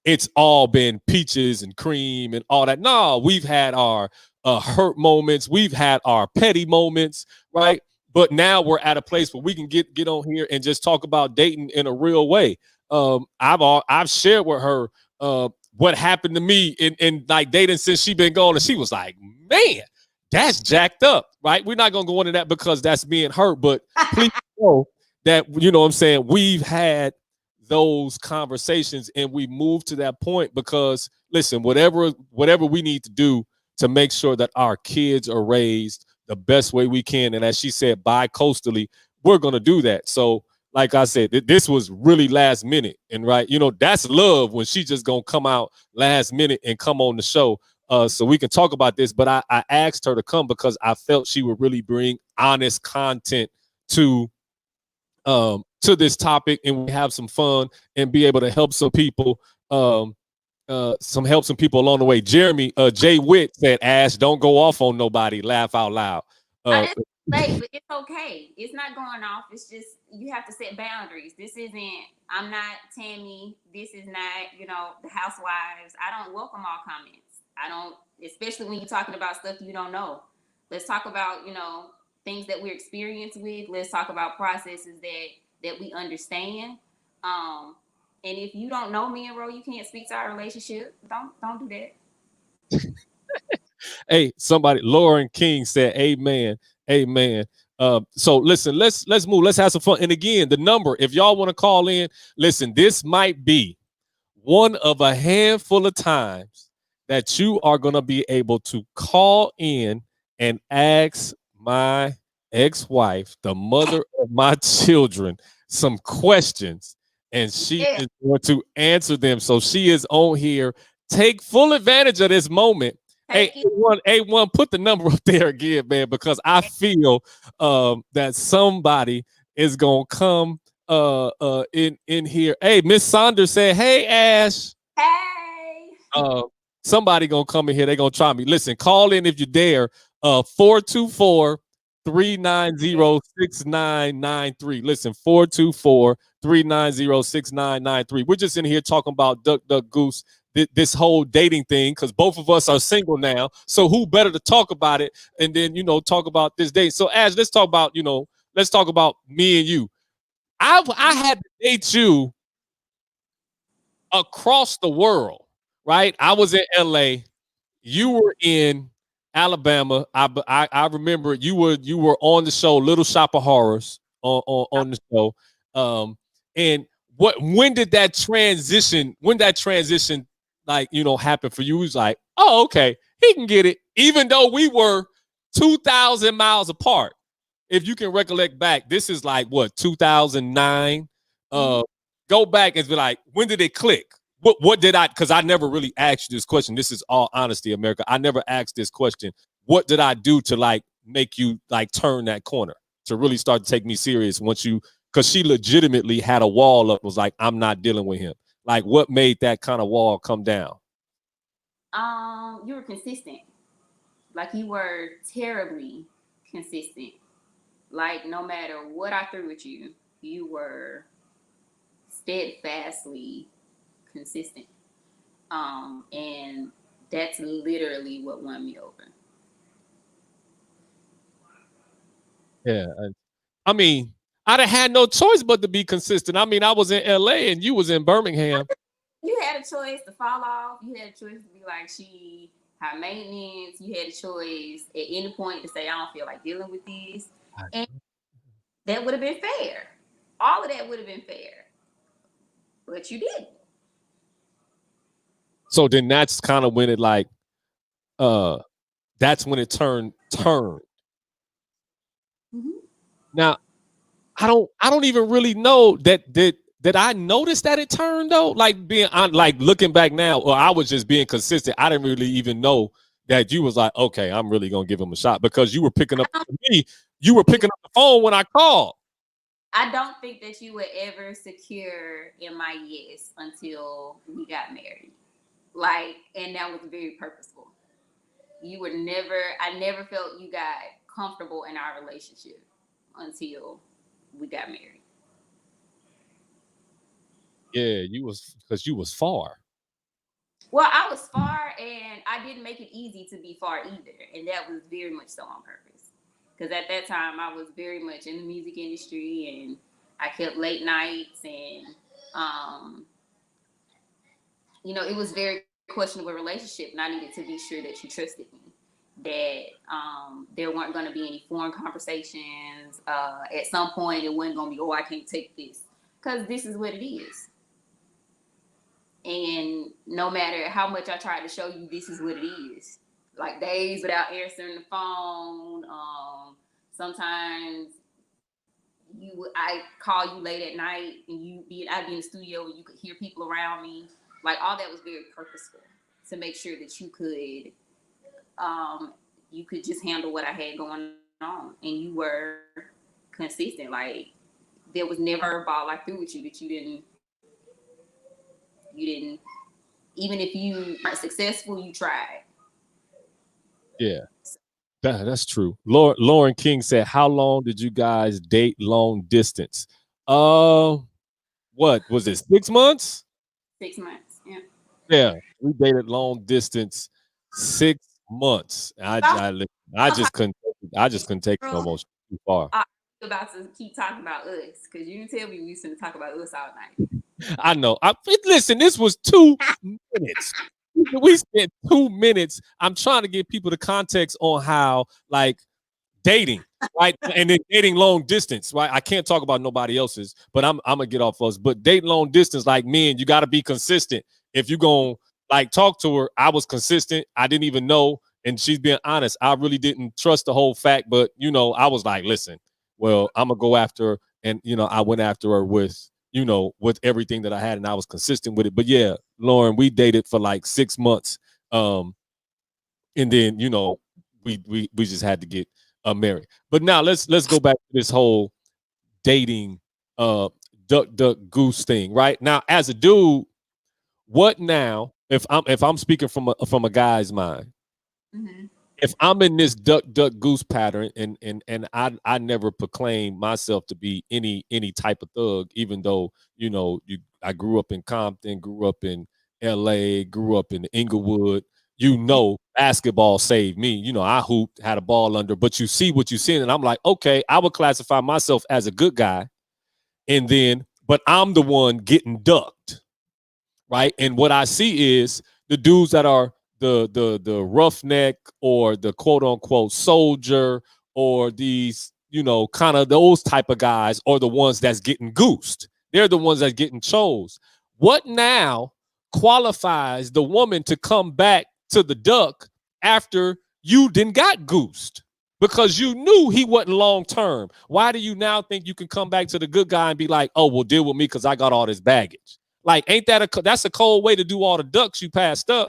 it's all been peaches and cream and all that. No, we've had our hurt moments, we've had our petty moments, right? But now we're at a place where we can get on here and just talk about dating in a real way. I've shared with her what happened to me in like dating since she been gone, and she was like, "Man, that's jacked up," right? We're not gonna go into that because that's being hurt, but please know that, you know what I'm saying, we've had those conversations and we moved to that point because listen, whatever we need to do to make sure that our kids are raised the best way we can, and as she said, bi-coastally, we're gonna do that. So like I said, this was really last minute, and right, you know, that's love when she just gonna come out last minute and come on the show so we can talk about this. But I asked her to come because I felt she would really bring honest content to this topic, and we have some fun and be able to help some people, some people along the way. Jeremy Jay Witt said, "Ash, don't go off on nobody. Laugh out loud." I didn't say, but it's okay. It's not going off. It's just you have to set boundaries. This isn't. I'm not Tammy. This is not. The housewives. I don't welcome all comments. I don't, especially when you're talking about stuff you don't know. Let's talk about things that we're experienced with. Let's talk about processes that we understand. And if you don't know me and Ro, you can't speak to our relationship. Don't do that. Hey, somebody, Lauren King said, "Amen, amen." So listen, let's move. Let's have some fun. And again, the number, if y'all want to call in, listen, this might be one of a handful of times that you are going to be able to call in and ask my ex-wife, the mother of my children, some questions, and she is going to answer them. So she is on here. Take full advantage of this moment. Hey, A1, put the number up there again, man, because I feel that somebody is gonna come in here. Hey, Miss Saunders said, "Hey, Ash." Hey. Somebody gonna come in here. They gonna try me. Listen, call in if you dare. 424-390-6993. Listen, 424-390-6993. We're just in here talking about Duck Duck Goose, this whole dating thing, because both of us are single now. So who better to talk about it and then talk about this date? So Ash, let's talk about me and you. I had to date you across the world, right? I was in LA, you were in Alabama. I remember you were on the show Little Shop of Horrors on the show. And when did that transition? When that transition happen for you? It was like, oh, okay, he can get it, even though we were 2,000 miles apart. If you can recollect back, this is like what, 2009. Go back and be like, when did it click? What did I, because I never really asked you this question. This is all honesty, America. I never asked this question. What did I do to make you turn that corner to really start to take me serious once you, because she legitimately had a wall up, was like, I'm not dealing with him. Like, what made that kind of wall come down? You were consistent. Like, you were terribly consistent. Like, no matter what I threw at you, you were steadfastly consistent. And that's literally what won me over. Yeah. I mean, I'd have had no choice but to be consistent. I mean, I was in LA and you was in Birmingham. You had a choice to fall off. You had a choice to be like, she high maintenance. You had a choice at any point to say, I don't feel like dealing with this. And that would have been fair. All of that would have been fair. But you didn't. So then that's kind of when it that's when it turned. Mm-hmm. Now, I don't even really know that I noticed that it turned though. Like being on, like looking back now, or I was just being consistent. I didn't really even know that you was like, okay, I'm really gonna give him a shot, because you were picking up me. You were picking up the phone when I called. I don't think that you would ever secure in my yes until we got married. Like, and that was very purposeful. You were never, I never felt you got comfortable in our relationship until we got married. Yeah, you was because you was far. Well, I was far and I didn't make it easy to be far either. And that was very much so on purpose. Because at that time, I was very much in the music industry and I kept late nights and, um, it was very questionable relationship. And I needed to be sure that you trusted me. That there weren't going to be any foreign conversations. At some point, it wasn't going to be, oh, I can't take this. Because this is what it is. And no matter how much I tried to show you, this is what it is. Like days without answering the phone. Sometimes I call you late at night and I'd be in the studio and you could hear people around me. Like all that was very purposeful to make sure that you could just handle what I had going on, and you were consistent. Like there was never a ball I threw with you that you didn't even if you weren't successful, you tried. Yeah, that's true. Lauren King said, "How long did you guys date long distance?" Uh, what was it? 6 months? 6 months. Yeah. Yeah, we dated long distance 6 months. I just couldn't. I just couldn't take it no more. Too far. I'm about to keep talking about us because you didn't tell me we used to talk about us all night. I know. Listen, this was 2 minutes. We spent 2 minutes. I'm trying to give people the context on how, like, dating, right? And then dating long distance, right? I can't talk about nobody else's, but I'm gonna get off us. But date long distance, like men, you got to be consistent. If you gonna like talk to her, I was consistent. I didn't even know, and she's being honest. I really didn't trust the whole fact, but I was like, listen, well, I'm gonna go after her, and I went after her with with everything that I had, and I was consistent with it. But yeah, Lauren, we dated for like 6 months, and then we just had to get married. But now let's go back to this whole dating uh duck goose thing. Right now, as a dude, what now if I'm speaking from a guy's mind, Mm-hmm. if I'm in this duck goose pattern, and I never proclaimed myself to be any type of thug, even though I grew up in Compton, grew up in L.A., grew up in Inglewood. Basketball saved me. I hooped, had a ball under, but you see what you see, and I'm like, okay, I would classify myself as a good guy, but I'm the one getting ducked, right? And what I see is the dudes that are the roughneck or the quote unquote soldier or these kind of those type of guys are the ones that's getting goosed. They're the ones that's getting chose. What now qualifies the woman to come back to the duck after you then got goosed? Because you knew he wasn't long term. Why do you now think you can come back to the good guy and be like, oh, well, deal with me because I got all this baggage? Like, ain't that's a cold way to do all the ducks you passed up?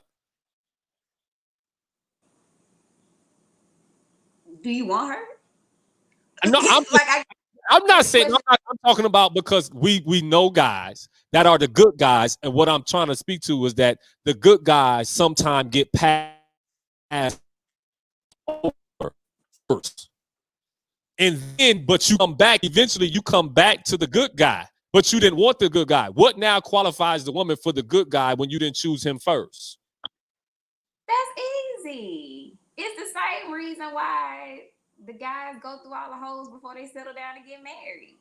Do you want her? No, Like I I'm not saying I'm talking about because we know guys that are the good guys, and what I'm trying to speak to is that the good guys sometimes get passed over first. And then, but you come back, eventually you come back to the good guy, but you didn't want the good guy. What now qualifies the woman for the good guy when you didn't choose him first? That's easy. It's the same reason why the guys go through all the hoes before they settle down and get married.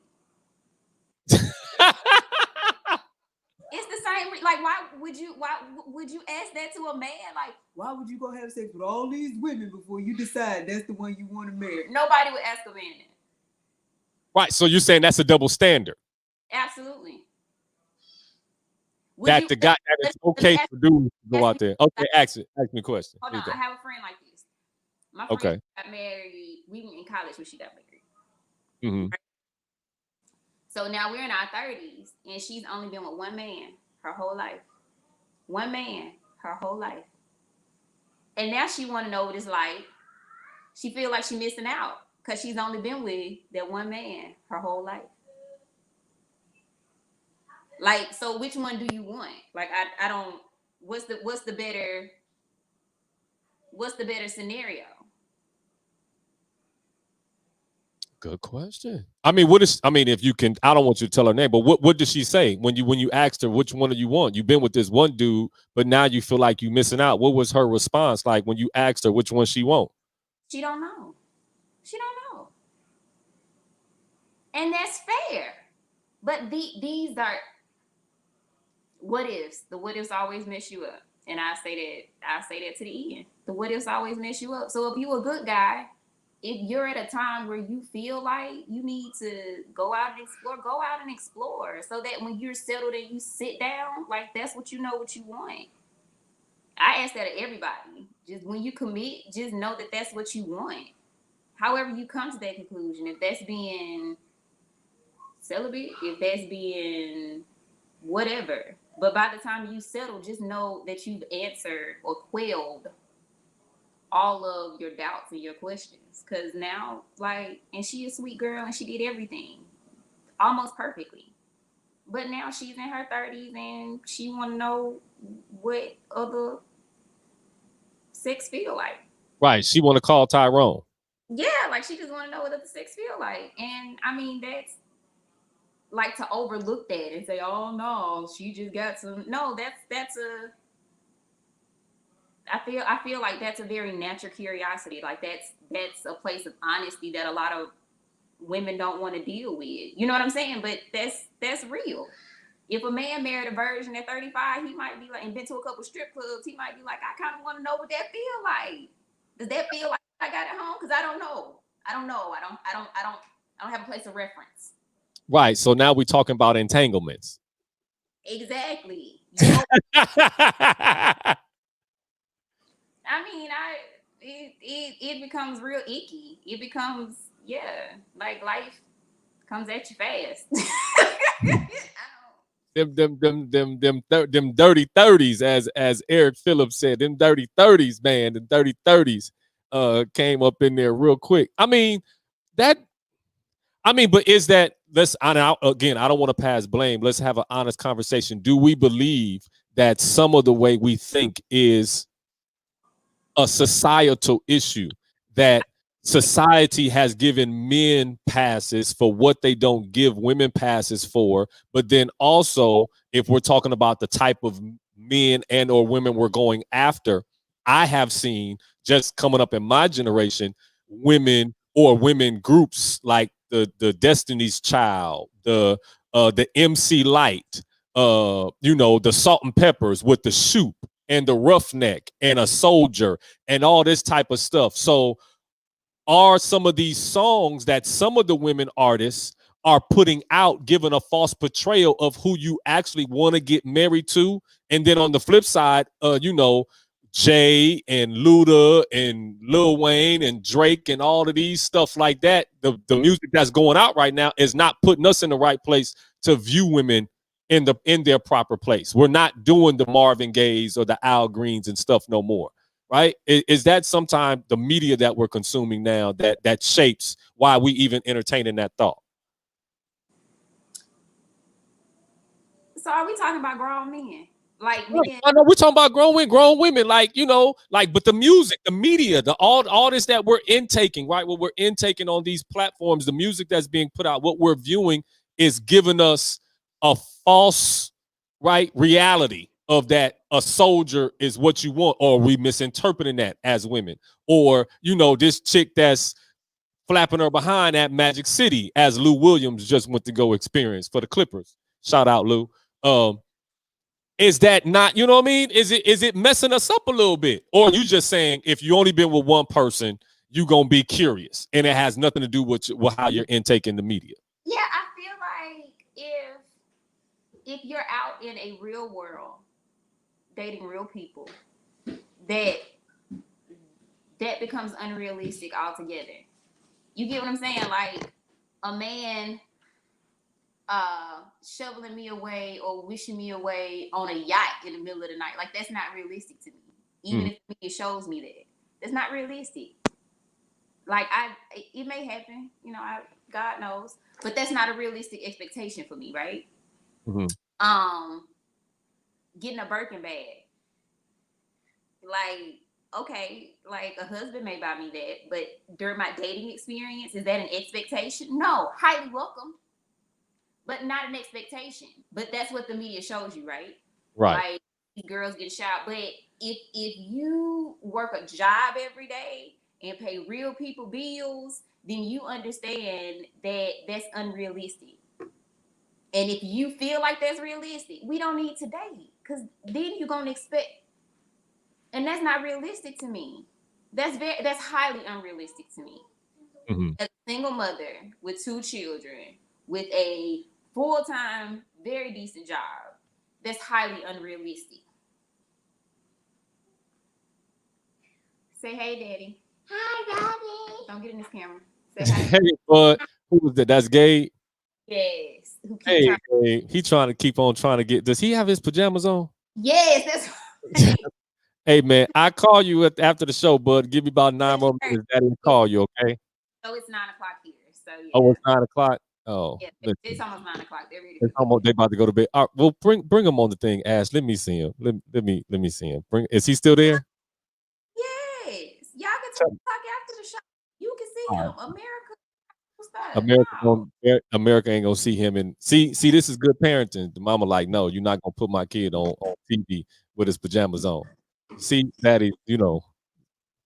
It's the same. Like, why would you ask that to a man? Like, why would you go have sex with all these women before you decide that's the one you want to marry? Nobody would ask a man that. Right. So you're saying that's a double standard. Absolutely. That the guy that it's okay for dudes to go out there. Okay, ask me a question. Hold on, I have a friend like this. My friend got married. We were in college when she got married. Mm-hmm. Right? So now we're in our 30s, and she's only been with one man her whole life. One man her whole life. And now she want to know what it's like. She feel like she's missing out because she's only been with that one man her whole life. Like, so which one do you want? Like, I don't. What's the better scenario? Good question. I mean, what is? I mean, if you can, I don't want you to tell her name, but what did she say when you asked her which one do you want? You've been with this one dude, but now you feel like you missing out. What was her response like when you asked her which one she want? She don't know. She don't know, and that's fair. But these are what ifs. The what ifs always mess you up, and I say that to the end. The what ifs always mess you up. So if you a good guy, if you're at a time where you feel like you need to go out and explore, so that when you're settled and you sit down, like that's what you know what you want. I ask that of everybody. Just when you commit, just know that that's what you want. However, you come to that conclusion, if that's being celibate, if that's being whatever. But by the time you settle, just know that you've answered or quelled all of your doubts and your questions. Cause now, like, and she is a sweet girl and she did everything almost perfectly. But now she's in her 30s and she wanna know what other sex feel like. Right. She want to call Tyrone. Yeah, like she just wanna know what other sex feel like. And I mean that's like to overlook that and say, oh no, she just got some no, that's a I feel like that's a very natural curiosity. Like that's a place of honesty that a lot of women don't want to deal with. You know what I'm saying? But that's real. If a man married a virgin at 35, he might be like, and been to a couple strip clubs, he might be like, I kind of want to know what that feel like. Does that feel like I got at home? Because I don't know. I don't know. I don't have a place of reference. Right. So now we're talking about entanglements. Exactly. Yo, I mean, it becomes real icky. It becomes yeah, like life comes at you fast. Them dirty 30s, as Eric Phillips said, them dirty 30s, man, the dirty 30s came up in there real quick. That but is that again, I don't want to pass blame. Let's have an honest conversation. Do we believe that some of the way we think is a societal issue, that society has given men passes for what they don't give women passes for? But then also, if we're talking about the type of men and or women we're going after, I have seen, just coming up in my generation, women groups like the Destiny's Child, the MC Light, the Salt and Peppers with the shoot and the roughneck and a soldier and all this type of stuff. So are some of these songs that some of the women artists are putting out giving a false portrayal of who you actually want to get married to? And then on the flip side, Jay and Luda and Lil Wayne and Drake and all of these stuff like that, the music that's going out right now is not putting us in the right place to view women in their proper place. We're not doing the Marvin Gayes or the Al Greens and stuff no more. Right? Is that sometimes the media that we're consuming now that shapes why we even entertaining that thought? So are we talking about grown men? Like Right. men? I know we're talking about grown women, but the music, the media, all this that we're intaking, right? What we're intaking on these platforms, the music that's being put out, what we're viewing is giving us a false, right, reality of that a soldier is what you want, or we misinterpreting that as women, or this chick that's flapping her behind at Magic City, as Lou Williams just went to go experience for the Clippers. Shout out Lou. Is that not, you know what I mean? Is it messing us up a little bit? Or you just saying if you only been with one person, you gonna be curious and it has nothing to do with how you're intaking the media? Yeah, I feel like if you're out in a real world dating real people, that that becomes unrealistic altogether. You get what I'm saying? Like a man shoveling me away or wishing me away on a yacht in the middle of the night. Like that's not realistic to me. Even if it shows me that. That's not realistic. Like it may happen, God knows, but that's not a realistic expectation for me, right? Mm-hmm. Um, getting a Birkin bag. Like, okay, like a husband may buy me that, but during my dating experience, is that an expectation? No, highly welcome, but not an expectation. But that's what the media shows you, right? Right. Like these girls get shot. But if you work a job every day and pay real people bills, then you understand that that's unrealistic. And if you feel like that's realistic, we don't need to date because then you're gonna expect, and that's not realistic to me. That's highly unrealistic to me. Hmm. As a single mother with two children, with a full time, very decent job, that's highly unrealistic. Say hey, daddy. Hi, daddy. Don't get in this camera. Say hi. Hey, bud, who was that? That's Gabe. Yes. Who keep Hey, trying? hey, he trying to keep on trying to get. Does he have his pajamas on? Yes, that's right. Hey man, I call you after the show, bud. Give me about nine Yes, more sir. minutes. Daddy will Yes. call you, okay? So it's 9 o'clock here. So Oh, yeah, it's 9 o'clock. Oh, yeah. It's listen, almost 9 o'clock. They're ready it's for bed. almost they about to go to bed. All right, well, bring him on the thing, Ash. Let me see him. Let me see him. Bring. Is he still there? Yes, y'all can Tell- talk after the show. You can see All right. him. America stuff. America, No, America ain't gonna see him and see. This is good parenting. The mama like, no, you're not gonna put my kid on TV with his pajamas on. See, daddy,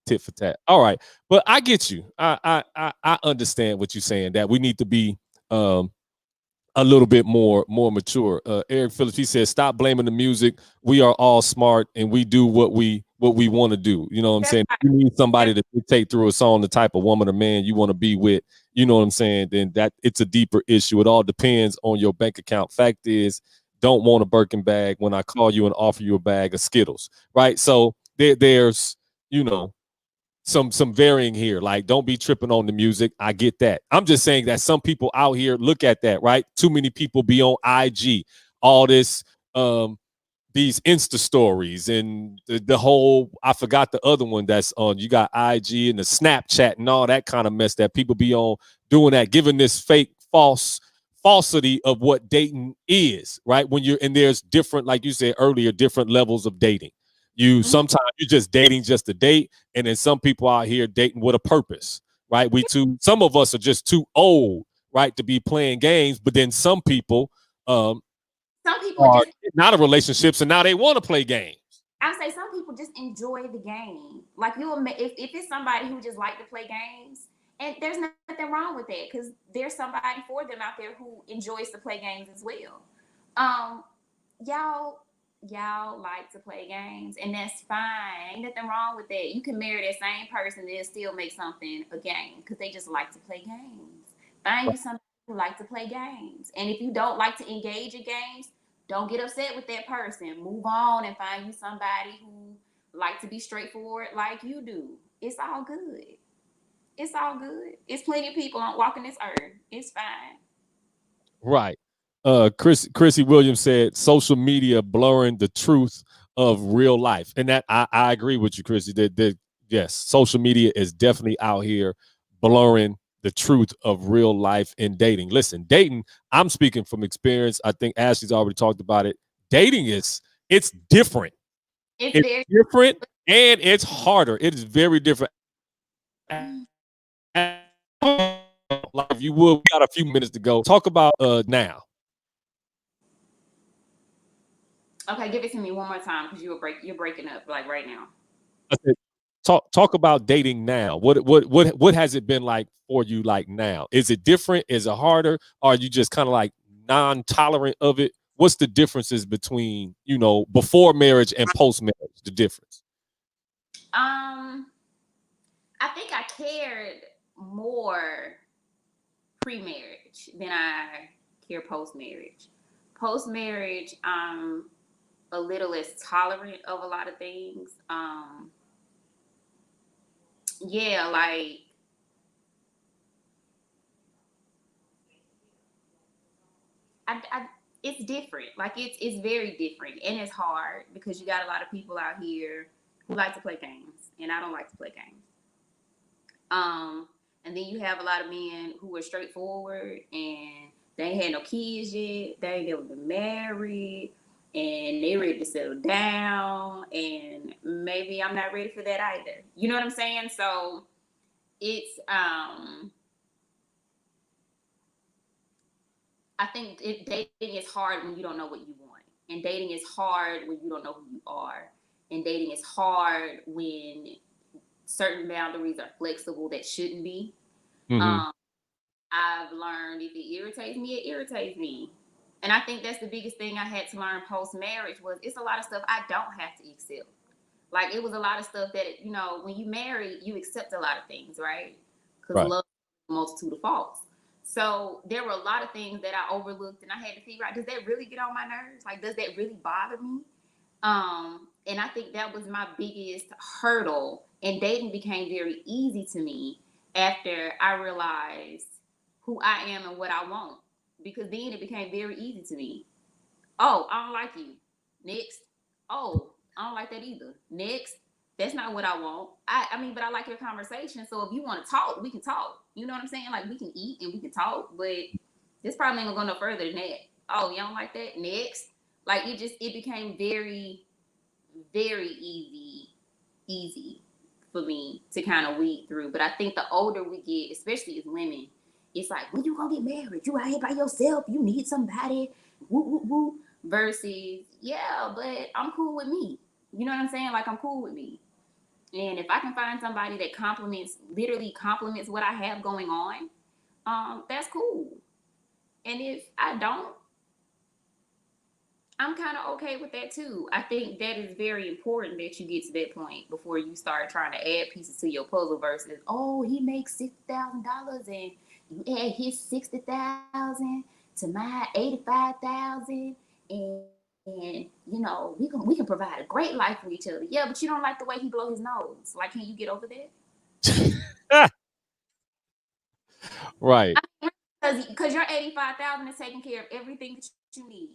tit for tat. All right, but I get you. I understand what you're saying. That we need to be um a little bit more mature. Eric Phillips, he says, stop blaming the music. We are all smart and we do what we want to do. You know what I'm that's saying? right. You need That's somebody to dictate through a song the type of woman or man you want to be with. You know what I'm saying? Then that it's a deeper issue. It all depends on your bank account. Fact is, don't want a Birkin bag when I call you and offer you a bag of Skittles, right? So there's you know some varying here. Like, don't be tripping on the music. I get that. I'm just saying that some people out here look at that, right? Too many people be on IG, all this these Insta stories and the whole I forgot the other one that's on you got IG and the Snapchat and all that kind of mess that people be on doing that, giving this fake falsity of what dating is, right? When you're and there's different, like you said earlier, different levels of dating. You mhm. sometimes you're just dating just to date, and then some people out here dating with a purpose, right? Some of us are just too old, right, to be playing games, but then some people um Some people are just, getting out of relationships and now they want to play games. I say, some people just enjoy the game. Like if it's somebody who just like to play games, and there's nothing wrong with that because there's somebody for them out there who enjoys to play games as well. Um, y'all y'all like to play games, and that's fine. Ain't nothing wrong with that. You can marry that same person and still make something a game because they just like to play games. Find you somebody who like to play games, and if you don't like to engage in games, don't get upset with that person. Move on and find you somebody who like to be straightforward like you do. It's all good. It's all good. It's plenty of people on walking this earth. It's fine. Right. Chrissy Williams said social media blurring the truth of real life. And that I agree with you, Chrissy. That yes, social media is definitely out here blurring the truth of real life in dating. Listen, dating, I'm speaking from experience. I think Ashley's already talked about it. Dating it's different. It's It's very. different and it's harder. It is very different. Like if you would, we got a few minutes to go. Talk about now. Okay, give it to me one more time because you're breaking up like right now. I said, talk about dating now. What has it been like for you like now? Is it different? Is it harder? Or are you just kind of like non-tolerant of it? What's the differences between, before marriage and post marriage? The difference. Um, I think I cared more pre-marriage than I care post-marriage. Post-marriage, I'm a little less tolerant of a lot of things. Yeah, like I it's different. Like it's very different, and it's hard because you got a lot of people out here who like to play games, and I don't like to play games. Um, and then you have a lot of men who are straightforward and They ain't had no kids yet. They ain't never been married, and they ready to settle down. And maybe I'm not ready for that either. You know what I'm saying? So it's I think dating is hard when you don't know what you want, and dating is hard when you don't know who you are, and dating is hard when certain boundaries are flexible that shouldn't be. Mm-hmm. Um, I've learned if it irritates me, it irritates me. And I think that's the biggest thing I had to learn post marriage was it's a lot of stuff I don't have to accept. Like it was a lot of stuff that when you marry, you accept a lot of things, right? Because Right. love is a multitude of faults. So there were a lot of things that I overlooked, and I had to figure out: does that really get on my nerves? Like, does that really bother me? And I think that was my biggest hurdle. And dating became very easy to me after I realized who I am and what I want. Because then it became very easy to me. Oh, I don't like you. Next. Oh, I don't like that either. Next. That's not what I want. I mean, but I like your conversation. So if you want to talk, we can talk. You know what I'm saying? Like we can eat and we can talk, but this probably ain't gonna go no further than that. Oh, you don't like that? Next. Like it became very, very easy for me to kind of weed through. But I think the older we get, especially as women, it's like, when you gonna get married? You out here by yourself. You need somebody. Woo, woo, woo. Versus, yeah, but I'm cool with me. You know what I'm saying? Like I'm cool with me. And if I can find somebody that literally complements what I have going on, that's cool. And if I don't, I'm kind of okay with that too. I think that is very important that you get to that point before you start trying to add pieces to your puzzle versus, oh, he makes $60,000 and you add his 60,000 to my 85,000 and we can provide a great life for each other. Yeah, but you don't like the way he blow his nose. Like, can you get over that? Right. Because your 85,000 is taking care of everything that you need.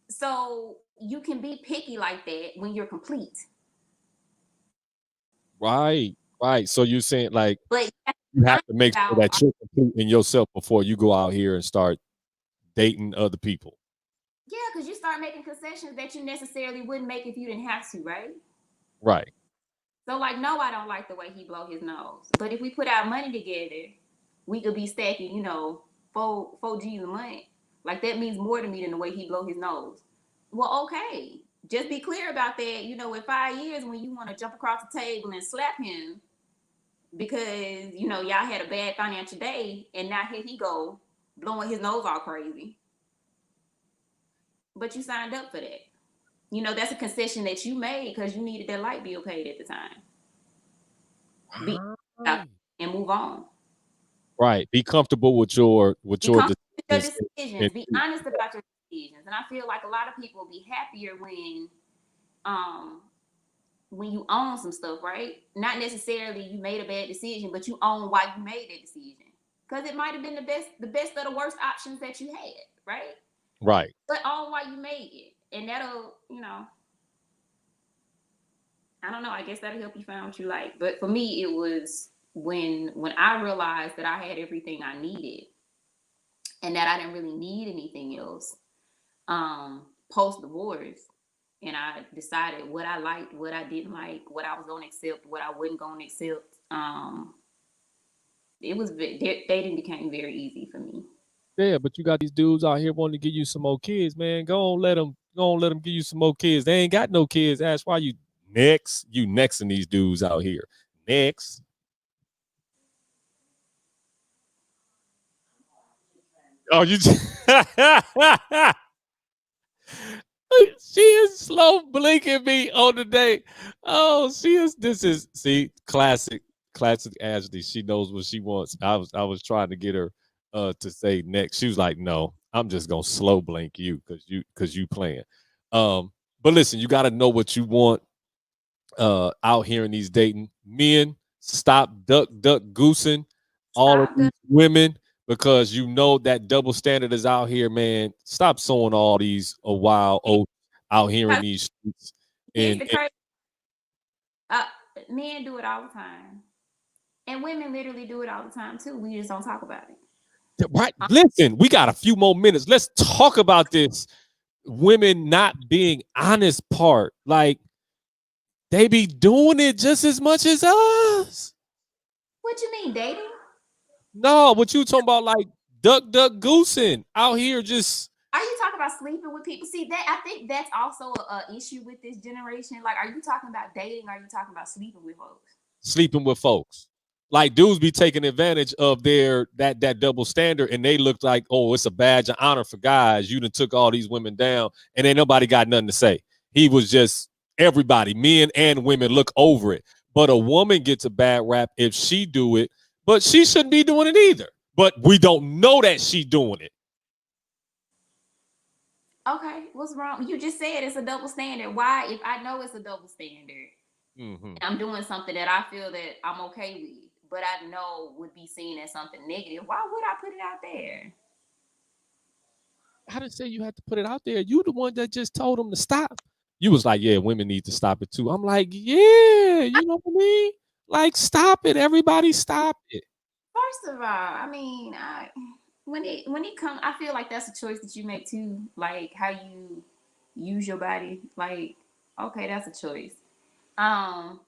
So you can be picky like that when you're complete. Right. Right. So you're saying like But you have honest to make sure about that you're complete in yourself before you go out here and start dating other people. yeah, because you start making concessions that you necessarily wouldn't make if you didn't have to, right? Right. So like, no, I don't like the way he blow his nose. But if we put our money together, we could be stacking, four G's a month. Like that means more to me than the way he blow his nose. Well, okay. Just be clear about that. In 5 years when you want to jump across the table and slap him because y'all had a bad financial day and now here he go blowing his nose all crazy. But you signed up for that. That's a concession that you made because you needed that light bill paid at the time. Be out Right. and move on. Right. Be comfortable with your Be comfortable with your decisions and decisions. Be honest about your decisions. And I feel like a lot of people be happier um when you own some stuff, right? Not necessarily you made a bad decision, but you own why you made that decision. Because it might have been the best of the worst options that you had, right? right. But own why you made it. And that'll. I don't know. I guess that'll help you find what you like. But for me, it was when I realized that I had everything I needed and that I didn't really need anything else. Post divorce, and I decided what I liked, what I didn't like, what I was gonna accept, what I wasn't gonna accept. Dating became very easy for me. Yeah, but you got these dudes out here wanting to give you some more kids, man. Go on, let them give you some more kids. They ain't got no kids. That's why you nexting these dudes out here. Next. Oh, you she is slow blinking me on the day. Oh, she is. This is see classic Ashley. She knows what she wants. I was trying to get her to say next. She was like, no, I'm just gonna slow blink you because you playing. But listen, you got to know what you want out here in these dating men. Stop duck goosing all of Stop these the women because you know that double standard is out here, man. Stop sowing all these wild oats out here in these streets. here's And, the and crazy. Uh, Men do it all the time, and women literally do it all the time too. We just don't talk about it. Right. Listen, we got a few more minutes. Let's talk about this women not being honest part. Like they be doing it just as much as us. What you mean dating? No, what you talking about? Like duck goosing out here just Are you talking about sleeping with people? See that I think that's also a issue with this generation. Like, are you talking about dating? Or are you talking about sleeping with folks? sleeping with folks. Like dudes be taking advantage of their that double standard, and they look like, oh, it's a badge of honor for guys. You done took all these women down, and ain't nobody got nothing to say. He was just everybody, men and women, look over it. But a woman gets a bad rap if she do it, but she shouldn't be doing it either. But we don't know that she doing it. Okay, what's wrong? You just said it's a double standard. Why, if I know it's a double standard, Mm-hmm. and I'm doing something that I feel that I'm okay with, but I know would be seen as something negative, why would I put it out there? I didn't say you had to put it out there. You the one that just told them to stop. You was like, yeah, women need to stop it too. I'm like, yeah, you know what I mean? Like, stop it. Everybody stop it. First of all, I mean, when it comes, I feel like that's a choice that you make too, like how you use your body. Like, okay, that's a choice. Um,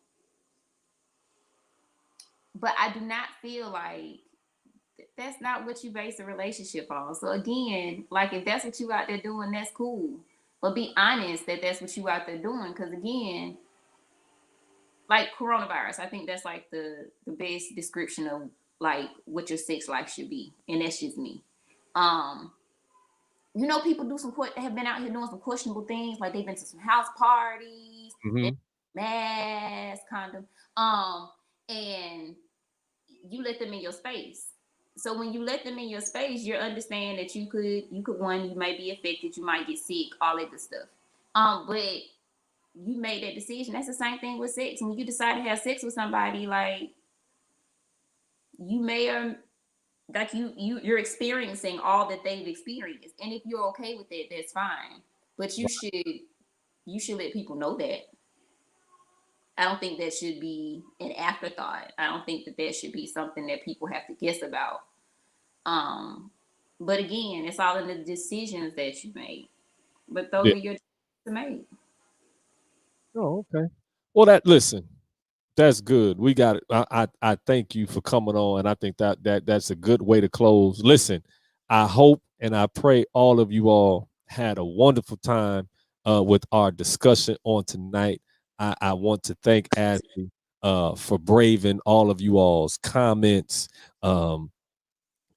but I do not feel like that's not what you base a relationship on. So again, like if that's what you out there doing, that's cool. But be honest that that's what you out there doing, because again, like coronavirus, I think that's like the best description of like what your sex life should be, and that's just me. Um, people do some have been out here doing some questionable things, like they've been to some house parties, Mm-hmm. mass condom, and you let them in your space. So when you let them in your space, you understand that you could one, you might be affected, you might get sick, all that good stuff. But you made that decision. That's the same thing with sex. When you decide to have sex with somebody, like you may or like you're experiencing all that they've experienced, and if you're okay with it, that's fine. But you should let people know that. I don't think that should be an afterthought. I don't think that that should be something that people have to guess about. Um, but again, it's all in the decisions that you make. But Yeah. those are your decisions to make. Oh, okay. Well, listen, that's good. We got it. I thank you for coming on, and I think that's a good way to close. Listen, I hope and I pray all of you all had a wonderful time with our discussion on tonight. I want to thank Ashley for braving all of you all's comments.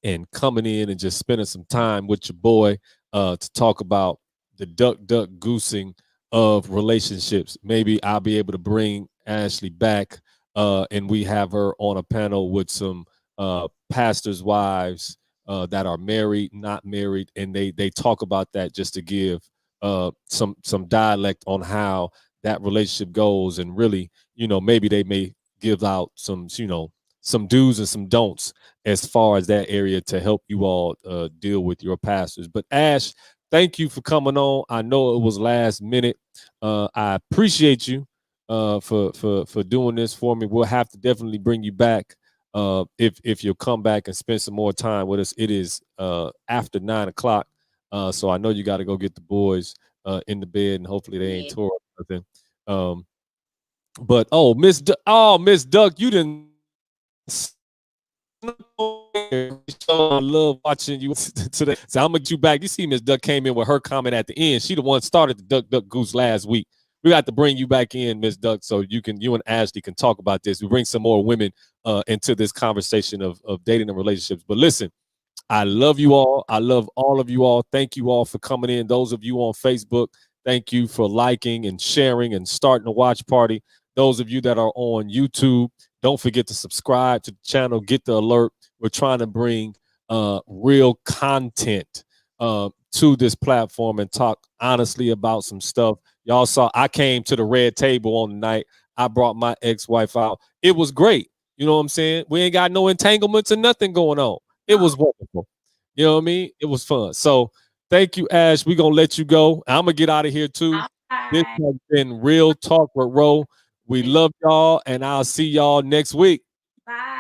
And coming in and just spending some time with your boy to talk about the duck goosing of relationships. Maybe I'll be able to bring Ashley back and we have her on a panel with some pastors' wives that are married, not married, and they talk about that just to give some dialect on how that relationship goes, and really, maybe they may give out some do's and some don'ts as far as that area to help you all deal with your pastors. But Ash, thank you for coming on. I know it was last minute. I appreciate you for doing this for me. We'll have to definitely bring you back if you'll come back and spend some more time with us. It is after 9 o'clock, so I know you got to go get the boys in the bed, and hopefully they ain't Yeah. tore up nothing. Um, but Miss Duck, you didn't I love watching you today. So I'm gonna get you back. You see, Miss Duck came in with her comment at the end. She the one started the Duck Goose last week. We got to bring you back in, Miss Duck, so you and Ashley can talk about this. We bring some more women into this conversation of dating and relationships. But listen, I love you all. I love all of you all. Thank you all for coming in. Those of you on Facebook, thank you for liking and sharing and starting a watch party. Those of you that are on YouTube, don't forget to subscribe to the channel, get the alert. We're trying to bring real content to this platform and talk honestly about some stuff. Y'all saw I came to the red table on the night. I brought my ex-wife out. It was great. You know what I'm saying? We ain't got no entanglements or nothing going on. It was wonderful. You know what I mean? It was fun. So thank you, Ash. We're gonna let you go. I'm gonna get out of here too. All This right. has been Real Talk with Ro. We love y'all, and I'll see y'all next week. Bye.